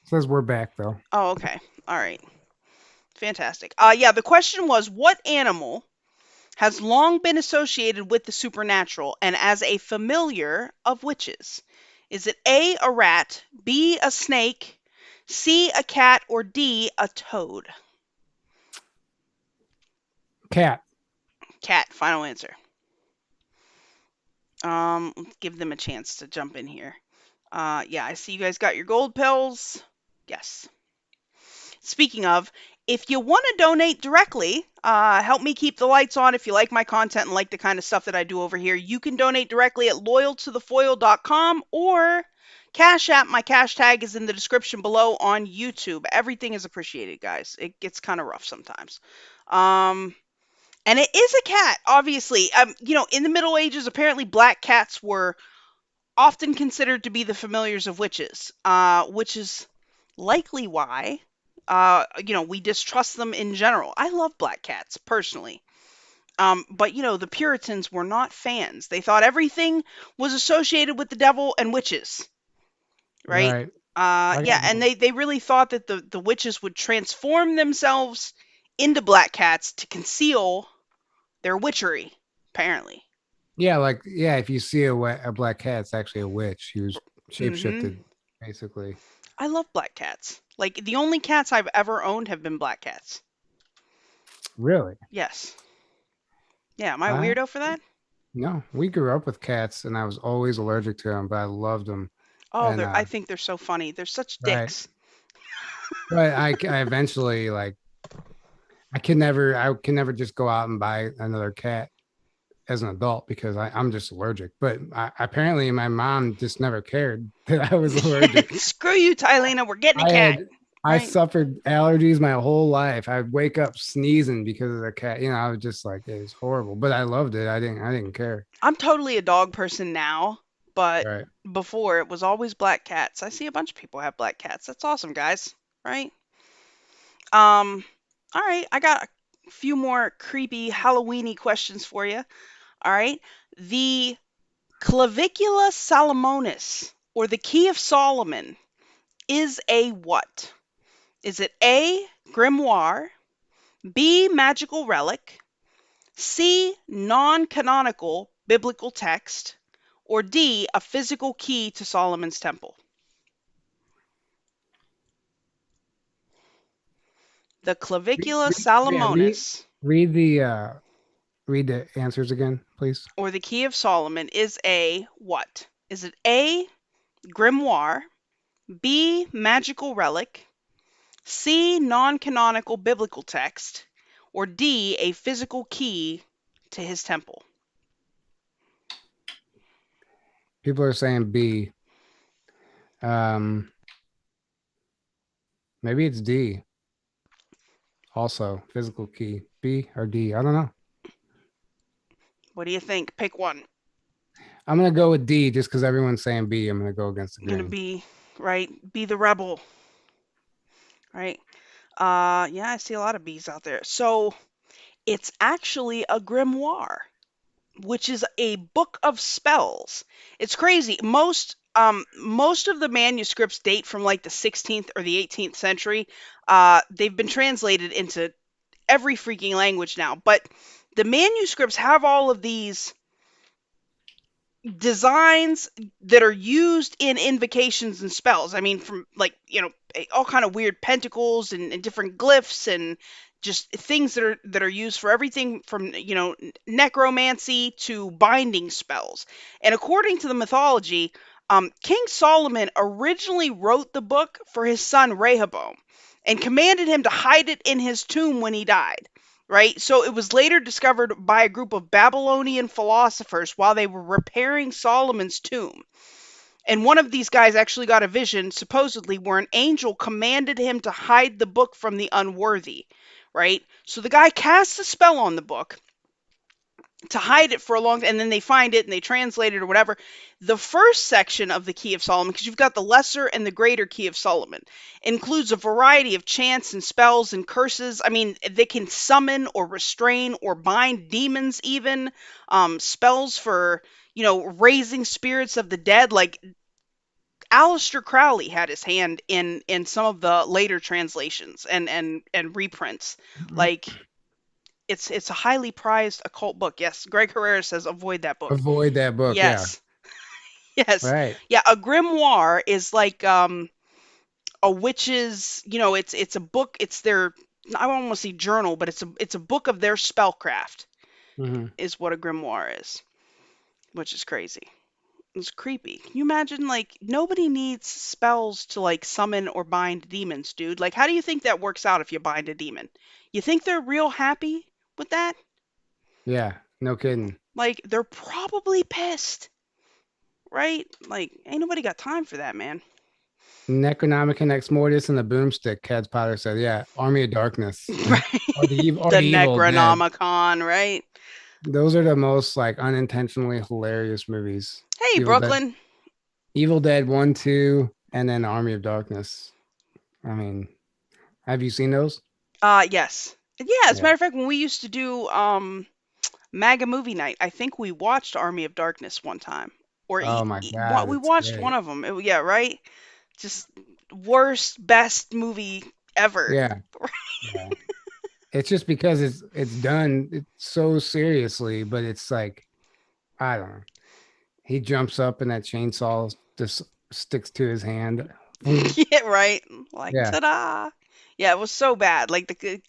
It says we're back though. Oh, okay. All right. Fantastic. Yeah, the question was, what animal has long been associated with the supernatural and as a familiar of witches? Is it A, a rat, B, a snake, C, a cat, or D, a toad? Cat. Cat, final answer. Give them a chance to jump in here. Yeah, I see you guys got your gold pills. Yes. Speaking of, if you want to donate directly, help me keep the lights on. If you like my content and like the kind of stuff that I do over here, you can donate directly at loyal2thefoil.com or Cash App. My cash tag is in the description below on YouTube. Everything is appreciated, guys. It gets kind of rough sometimes. And it is a cat, obviously. In the Middle Ages, apparently black cats were often considered to be the familiars of witches, which is likely why, we distrust them in general. I love black cats, personally. But, the Puritans were not fans. They thought everything was associated with the devil and witches, right? Yeah, and they really thought that the witches would transform themselves into black cats to conceal their witchery, apparently. Yeah, if you see a black cat, it's actually a witch. He was shapeshifted, basically. I love black cats. Like, the only cats I've ever owned have been black cats. Really? Yes. Yeah, am I a weirdo for that? No, we grew up with cats, and I was always allergic to them, but I loved them. Oh, I think they're so funny. They're such dicks. But I eventually, I can never just go out and buy another cat as an adult because I'm just allergic. But apparently my mom just never cared that I was allergic. Screw you, Tylena. We're getting a cat. I suffered allergies my whole life. I'd wake up sneezing because of the cat. I was just like, it was horrible, but I loved it. I didn't care. I'm totally a dog person now, but before it was always black cats. I see a bunch of people have black cats. That's awesome, guys. Right? All right. I got a few more creepy Halloweeny questions for you. All right. The Clavicula Salomonis, or the Key of Solomon, is a what? Is it A, grimoire, B, magical relic, C, non-canonical biblical text, or D, a physical key to Solomon's temple? The Clavicula Salomonis. Read the answers again, please. Or the Key of Solomon is a what? Is it A, grimoire, B, magical relic, C, non-canonical biblical text, or D, a physical key to his temple? People are saying B. Maybe it's D. Also, physical key. B or D? I don't know. What do you think? Pick one. I'm going to go with D just because everyone's saying B. I'm going to go against the grain. Going to be, right? Be the rebel. Right? Yeah, I see a lot of B's out there. So it's actually a grimoire, which is a book of spells. It's crazy. Most of the manuscripts date from like the 16th or the 18th century. They've been translated into every freaking language now, but the manuscripts have all of these designs that are used in invocations and spells. I mean, from all kind of weird pentacles and different glyphs and just things that are used for everything from necromancy to binding spells. And according to the mythology, King Solomon originally wrote the book for his son Rehoboam and commanded him to hide it in his tomb when he died. Right? So it was later discovered by a group of Babylonian philosophers while they were repairing Solomon's tomb. And one of these guys actually got a vision, supposedly, where an angel commanded him to hide the book from the unworthy. Right? So the guy casts a spell on the book, to hide it for a long time, and then they find it and they translate it or whatever. The first section of the Key of Solomon, because you've got the lesser and the greater Key of Solomon, includes a variety of chants and spells and curses. I mean, they can summon or restrain or bind demons, even spells for, you know, raising spirits of the dead. Like Aleister Crowley had his hand in some of the later translations and reprints. Like it's a highly prized occult book. Yes, Greg Herrera says avoid that book. Avoid that book. Yeah. Yes. Yes. Right. Yeah, a grimoire is like a witch's, you know, it's a book, it's their, I don't want to say journal, but it's a book of their spellcraft Hmm. is what a grimoire is, which is crazy. It's creepy. Can you imagine, like, nobody needs spells to like summon or bind demons, dude? Like, how do you think that works out if you bind a demon? You think they're real happy with that? Yeah. No kidding. Like, they're probably pissed, right? Like, ain't nobody got time for that, man. Necronomicon Ex Mortis and the Boomstick. Cats Potter said, "Yeah, Army of Darkness, Right. or The the Evil Dead." Necronomicon, right? Those are the most like unintentionally hilarious movies. Hey, Evil Dead, Brooklyn. Evil Dead 1, 2, and then Army of Darkness. I mean, have you seen those? Yes. Yeah, as a Yeah. matter of fact, when we used to do MAGA movie night, I think we watched Army of Darkness one time. Or Oh my God, we it's watched one great. of them. Yeah, right? Just worst, best movie ever. Yeah. Yeah. It's just because it's done so seriously, but it's like I don't know. He jumps up and that chainsaw just sticks to his hand. Yeah, right. Like, Yeah. ta-da. Yeah, it was so bad. Like the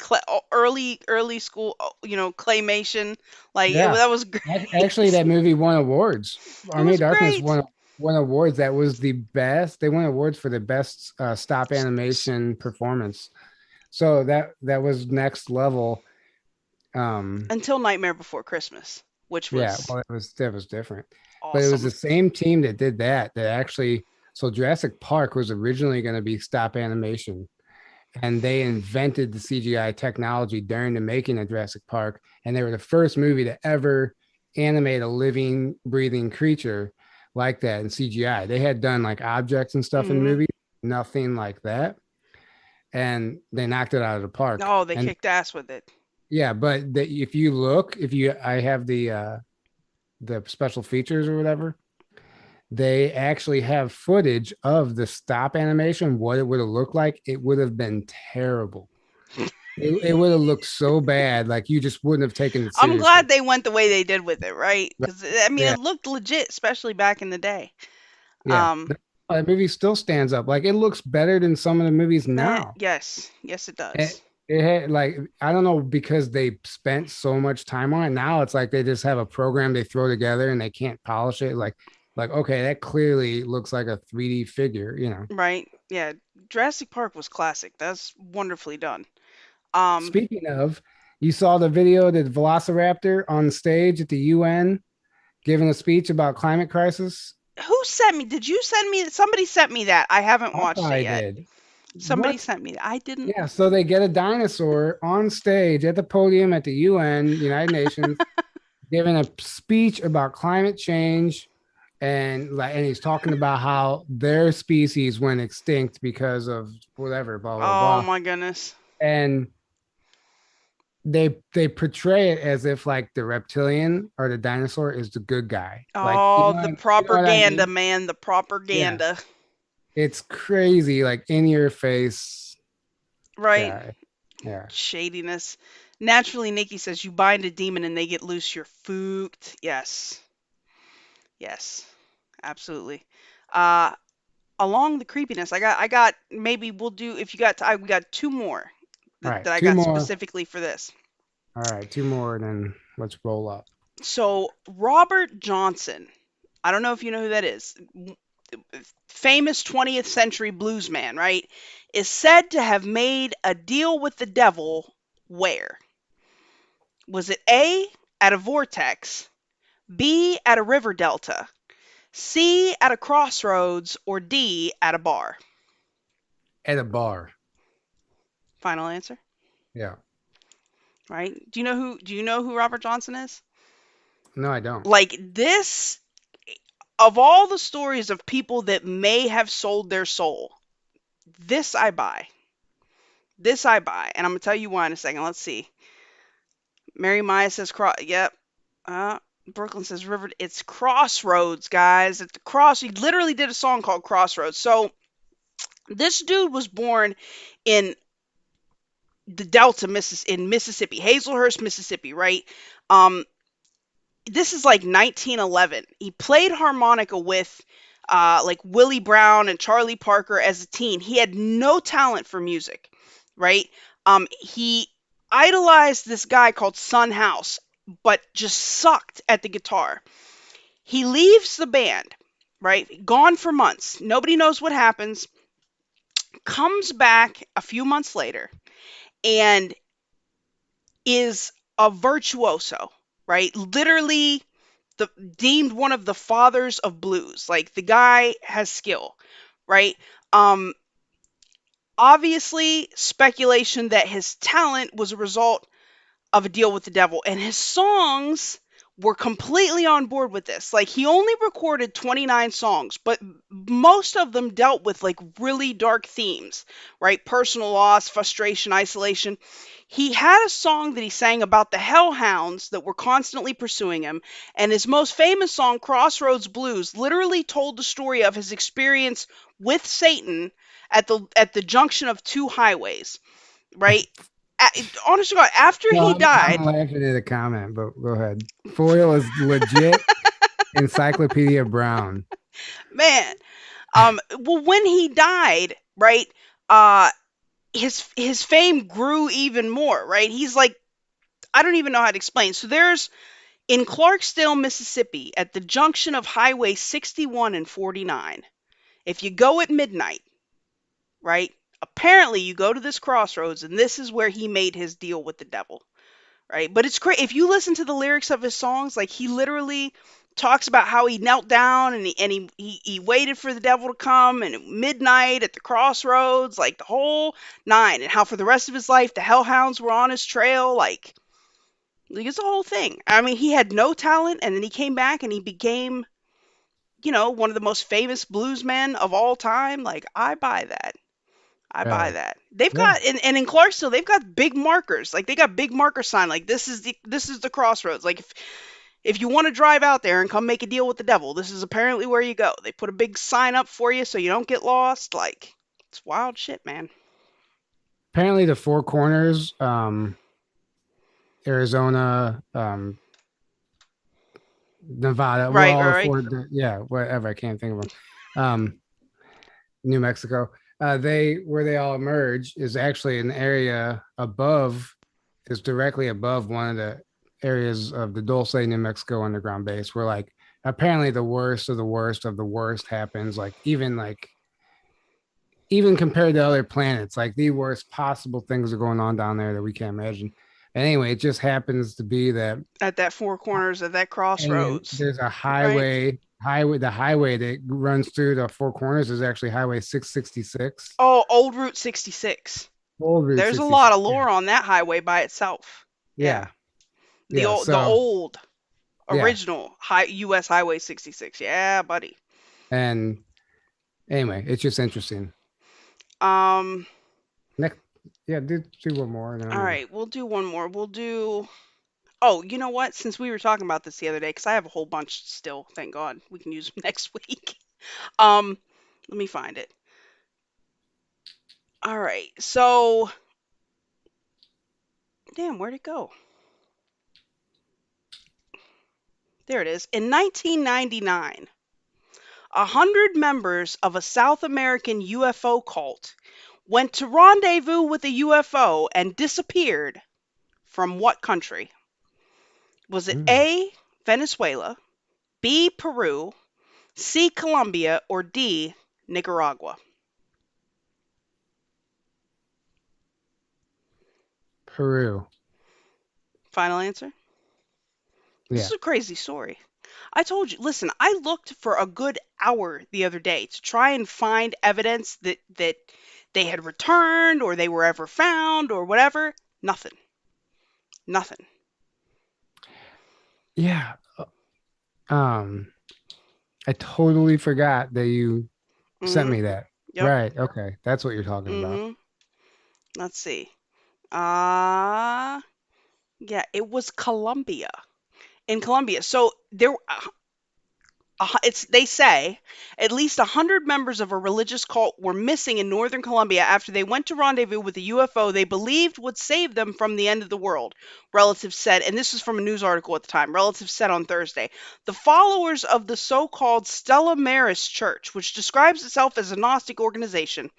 early school, you know, claymation. Like Yeah. that was Actually, great. that movie won awards. It Army was of Darkness great. won awards. That was the best. They won awards for the best stop animation performance. So that was next level. Until Nightmare Before Christmas, which Yeah, was well, that was different, but it was the awesome. same team that did that. That actually, so Jurassic Park was originally going to be stop animation, and they invented the CGI technology during the making of Jurassic Park, and they were the first movie to ever animate a living, breathing creature like that in CGI. They had done like objects and stuff in Hmm. movies, nothing like that, and they knocked it out of the park. Oh, they And kicked ass with it. yeah, but if you look, if you, I have the special features or whatever, they actually have footage of the stop animation, what it would have looked like. It would have been terrible. It would have looked so bad, like you just wouldn't have taken it I'm seriously. glad they went the way they did with it, right? Right. Because I mean, Yeah, it looked legit, especially back in the day. yeah. Um, That movie still stands up. Like it looks better than some of the movies now. yes, yes, it It, does. it had like I don't know because they spent so much time on it. Now it's like they just have a program they throw together and they can't polish it. Like okay, that clearly looks like a 3D figure, you know. Right? Yeah, Jurassic Park was classic. That's wonderfully done. Um, Speaking of, you saw the video of the Velociraptor on stage at the UN giving a speech about climate crisis. who sent me? Did you send me? Somebody sent me that. I haven't I thought watched it I yet. did. Somebody What? sent me that. I didn't. Yeah, so they get a dinosaur on stage at the podium at the UN, United Nations, giving a speech about climate change and he's talking about how their species went extinct because of whatever, blah blah Oh blah. my goodness. And they portray it as if like the reptilian or the dinosaur is the good guy. Like Oh, the you know what I propaganda, mean? man. The Yeah. propaganda. It's crazy, like in your face. Right? Yeah. Yeah. Shadiness. Naturally, Nikki says you bind a demon and they get loose. You're fooked. Yes. Yes. Absolutely. Uh, Along the creepiness, I got maybe we'll do if you got time, we got two more All that right. I Two got more. specifically for this. All right. Two more, and then let's roll up. So Robert Johnson, I don't know if you know who that is. Famous 20th century blues man, right? Is said to have made a deal with the devil where? Was it A, at a vortex, B, at a river delta, C, at a crossroads, or D, at a bar? At a bar. Final answer? Yeah. Right? Do you know who Robert Johnson is? No, I don't. Like this, of all the stories of people that may have sold their soul, this I buy. This I buy. And I'm going to tell you why in a second. Let's see. Mary Maya says, yep. Uh, Brooklyn says, River. It's Crossroads, guys. At the cross, he literally did a song called Crossroads. So this dude was born in the Delta, in Mississippi, Hazelhurst, Mississippi, right? Um, this is like 1911. He played harmonica with like Willie Brown and Charlie Parker as a teen. He had no talent for music, right? He idolized this guy called Son House, but just sucked at the guitar. He leaves the band, right? Gone for months. Nobody knows what happens. Comes back a few months later and is a virtuoso, right? Literally deemed one of the fathers of blues. Like the guy has skill, right? Um Obviously speculation that his talent was a result of a deal with the devil, and his songs were completely on board with this. Like he only recorded 29 songs, but most of them dealt with like really dark themes, right? Personal loss, frustration, isolation. He had a song that he sang about the hellhounds that were constantly pursuing him, and his most famous song, Crossroads Blues, literally told the story of his experience with Satan at the junction of two highways, right? Honest to God, after No, he died, I'm laughing at a comment, but go ahead. Foil is legit Encyclopedia Brown. man, well, when he died, right, uh, his fame grew even more, right? He's like, I don't even know how to explain. So there's in Clarksdale, Mississippi, at the junction of Highway 61 and 49. If you go at midnight, right? Apparently, you go to this crossroads, and this is where he made his deal with the devil, right? But it's great if you listen to the lyrics of his songs. Like he literally talks about how he knelt down and he waited for the devil to come and at midnight at the crossroads, like the whole nine, and how for the rest of his life the hellhounds were on his trail. Like it's a whole thing. I mean, he had no talent, and then he came back and he became, one of the most famous bluesmen of all time. Like I buy that. I buy that. They've Yeah. got and in Clarksville, they've got big markers. Like they got big marker sign. Like this is the crossroads. Like if you want to drive out there and come make a deal with the devil, this is apparently where you go. They put a big sign up for you so you don't get lost. Like it's wild shit, man. Apparently, the Four Corners, Arizona, Nevada, Right, well, right, right. yeah, whatever. I can't think of them. New Mexico. Where they all emerge is actually an area is directly above one of the areas of the Dulce, New Mexico underground base, where like apparently the worst of the worst of the worst happens. Like even compared to other planets, like the worst possible things are going on down there that we can't imagine. And anyway, it just happens to be that At that four corners of that and crossroads. there's a Right. the highway that runs through the Four Corners is actually Highway 666. Oh, Old Route 66. Old Route There's a 66. lot of lore on that highway by itself. Yeah. The Yeah. the old Yeah. original US Highway 66. Yeah, buddy. And anyway, it's just interesting. Next, yeah, do one more. All right, we'll do one more. We'll do. Oh, you know what? Since we were talking about this the other day, because I have a whole bunch still. Thank God, we can use them next week. Let me find it. All right, so damn, where'd it go? There it is. In 1999, 100 members of a South American UFO cult went to rendezvous with a UFO and disappeared from what country? Was it A, Venezuela, B, Peru, C, Colombia, or D, Nicaragua? Peru. Final answer? This is a crazy story. I told you, listen, I looked for a good hour the other day to try and find evidence that they had returned or they were ever found or whatever. Nothing. Yeah. I totally forgot that you sent Mm-hmm. me that. Yep. Right. Okay. That's what you're talking about. Mm-hmm. Let's see. Uh yeah, it was Colombia. In Colombia. So there it's they say at least 100 members of a religious cult were missing in northern Colombia after they went to rendezvous with a UFO they believed would save them from the end of the world. Relatives said, and this is from a news article at the time. Relatives said on Thursday, the followers of the so-called Stella Maris Church, which describes itself as a Gnostic organization,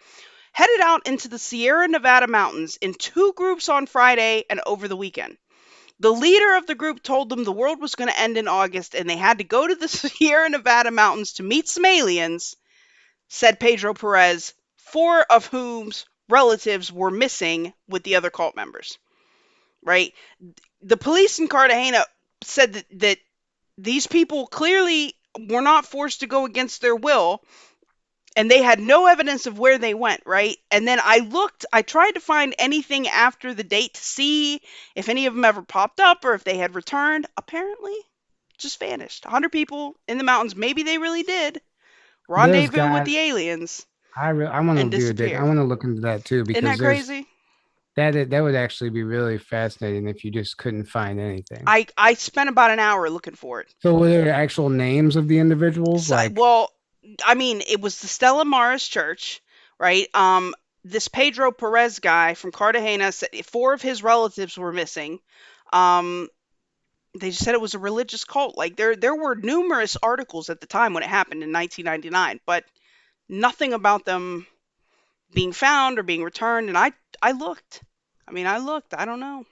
headed out into the Sierra Nevada mountains in two groups on Friday and over the weekend. The leader of the group told them the world was going to end in August and they had to go to the Sierra Nevada mountains to meet some aliens, said Pedro Perez, four of whom's relatives were missing with the other cult members. Right? The police in Cartagena said that these people clearly were not forced to go against their will, and they had no evidence of where they went, right? And then I tried to find anything after the date to see if any of them ever popped up or if they had returned. Apparently, just vanished. 100 people in the mountains. Maybe they really did There's rendezvous with got the aliens I want and to do a dig. I disappear. want to look into that too Isn't because that there's crazy? that would actually be really fascinating if you just couldn't find anything. I spent about an hour looking for it. So were there actual names of the individuals? So, Like, well, I mean, it was the Stella Maris Church, right? This Pedro Perez guy from Cartagena said four of his relatives were missing. Um, they just said it was a religious cult. Like there were numerous articles at the time when it happened in 1999, but nothing about them being found or being returned. And I looked. I mean, I looked. I don't know.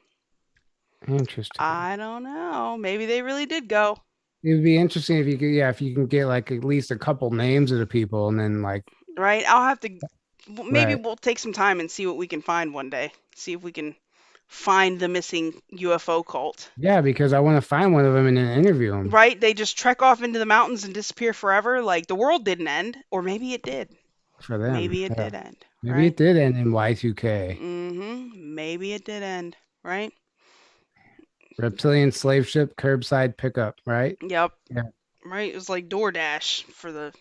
interesting. I don't know. Maybe they really did go. It would be interesting if you could, yeah, if you can get like at least a couple names of the people and then like, Right? I'll have to. Maybe right. we'll take some time and see what we can find one day. See if we can find the missing UFO cult. Yeah, because I want to find one of them and then interview them Right? They just trek off into the mountains and disappear forever. Like the world didn't end, or maybe it did. for them. Maybe it Yeah. did end. Maybe Right? it did end in Y2K. Maybe it did end. Right? Reptilian slave ship curbside pickup, right? Yep. Yeah. Right? It was like DoorDash for the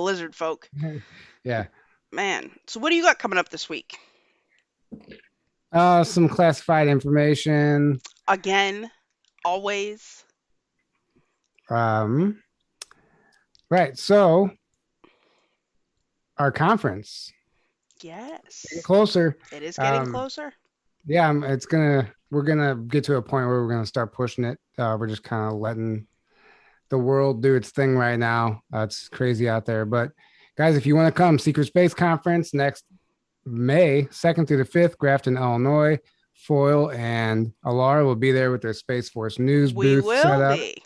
lizard folk. Yeah. Man. So what do you got coming up this week? Some classified information. Again, always. Um, right. So our conference Yes. getting closer. It is getting Um, closer. yeah, we're gonna get to a point where we're gonna start pushing it. We're just kind of letting the world do its thing right now. It's crazy out there, but guys, if you want to come, Secret Space Conference next May 2nd through the 5th, Grafton, Illinois. Foil and Alara will be there with their Space Force News We booth set will up. be.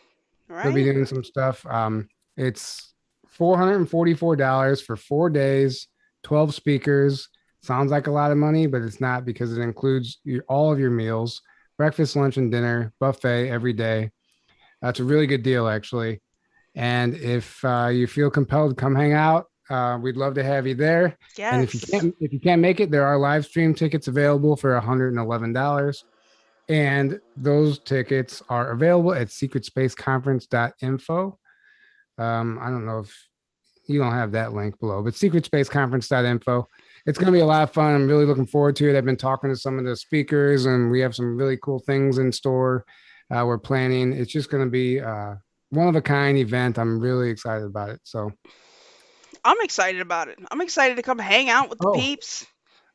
They'll be Right? doing some stuff. It's $444 for 4 days, 12 speakers. Sounds like a lot of money, but it's not because it includes all of your meals, breakfast, lunch, and dinner, buffet every day. That's a really good deal, actually. And if you feel compelled, come hang out. We'd love to have you there. And Yes. if you can't make it, there are live stream tickets available for $111. And those tickets are available at secretspaceconference.info. I don't know if you don't have that link below, but secretspaceconference.info. It's going to be a lot of fun. I'm really looking forward to it. I've been talking to some of the speakers, and we have some really cool things in store. We're planning. It's just going to be a one of a kind event. I'm really excited about it. So, I'm excited about it. I'm excited to come hang out with the oh, peeps.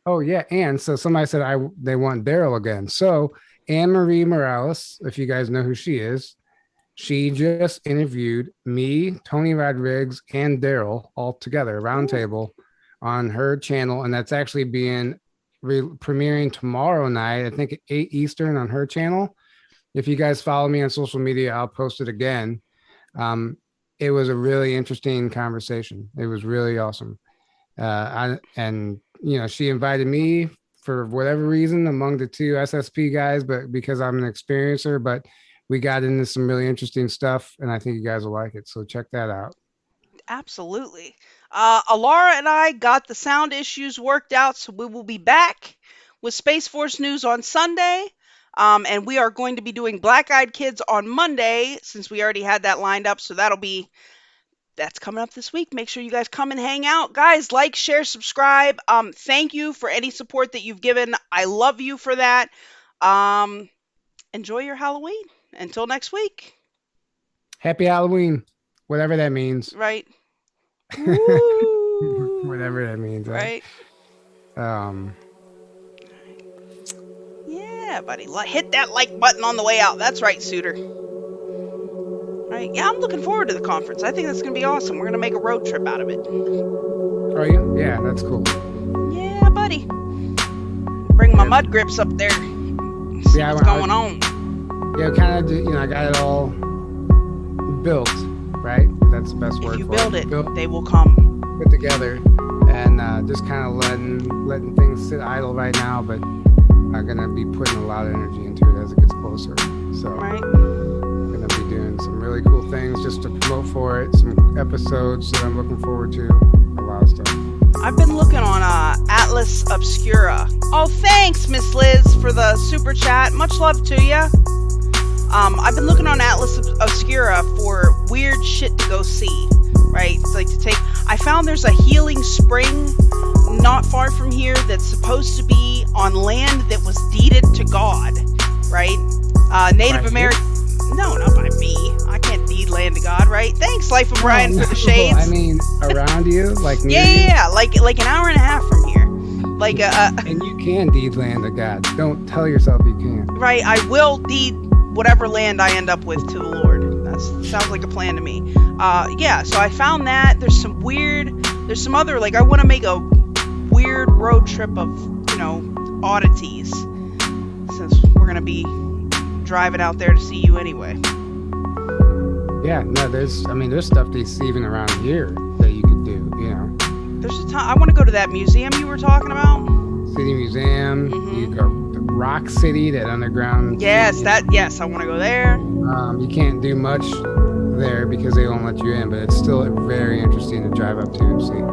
oh yeah, and so somebody said they want Daryl again. So Anne Marie Morales, if you guys know who she is, she just interviewed me, Tony Rodriguez, and Daryl all together, roundtable, on her channel, and that's actually being premiering tomorrow night. I think at 8 Eastern on her channel. If you guys follow me on social media, I'll post it again. It was a really interesting conversation. It was really awesome. And she invited me for whatever reason among the two SSP guys, but because I'm an experiencer, but we got into some really interesting stuff, and I think you guys will like it. So check that out. Absolutely. Alara and I got the sound issues worked out, so we will be back with Space Force News on Sunday. And we are going to be doing Black Eyed Kids on Monday, since we already had that lined up. So that's coming up this week. Make sure you guys come and hang out. Guys, like, share, subscribe. Thank you for any support that you've given. I love you for that. Enjoy your Halloween. Until next week. Happy Halloween, whatever that means. Right. Whatever that means. Right. Yeah, buddy. Hit that like button on the way out. That's right, Suitor. Right. Yeah, I'm looking forward to the conference. I think that's going to be awesome. We're going to make a road trip out of it. Are you? Yeah, that's cool. Yeah, buddy. Bring my mud grips up there. See what's going on. Yeah, kind of, I got it all built, right? That's the best word if you for build it. it, they will come. Put together, and just kind of letting things sit idle right now, but I'm going to be putting a lot of energy into it as it gets closer. So right. I'm going to be doing some really cool things just to promote for it, some episodes that I'm looking forward to, a lot of stuff. I've been looking on Atlas Obscura. Oh, thanks, Miss Liz, for the super chat. Much love to you. I've been looking on Atlas Obscura for weird shit to go see, right? It's like I found there's a healing spring not far from here that's supposed to be on land that was deeded to God, right? Native American. No, not by me. I can't deed land to God, right? Thanks, Life of Brian, for the shades. I mean, around you, like near yeah, like an hour and a half from here. Like and you can deed land to God. Don't tell yourself you can't. Right, I will deed whatever land I end up with to the Lord. That sounds like a plan to me. Yeah, so I found that there's some other, like, I want to make a weird road trip of, oddities, since we're gonna be driving out there to see you anyway. Yeah, no, there's stuff that's even around here that you could do, There's a ton. I want to go to that museum you were talking about. City Museum. Mm-hmm. You go to Rock City, that underground. Yes, yes, I want to go there. You can't do much there because they won't let you in, but it's still very interesting to drive up to and see.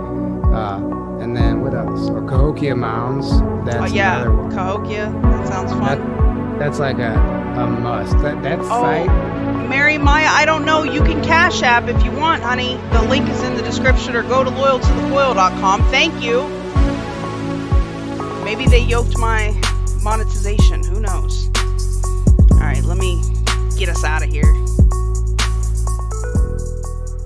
And then what else? Cahokia Mounds. That's another one. Cahokia. That sounds fun. That's like a must. That site. Mary Maya, I don't know. You can Cash App if you want, honey. The link is in the description, or go to loyal2ThaFoil.com. Thank you. Maybe they yoked my monetization. Who knows? All right, let me get us out of here.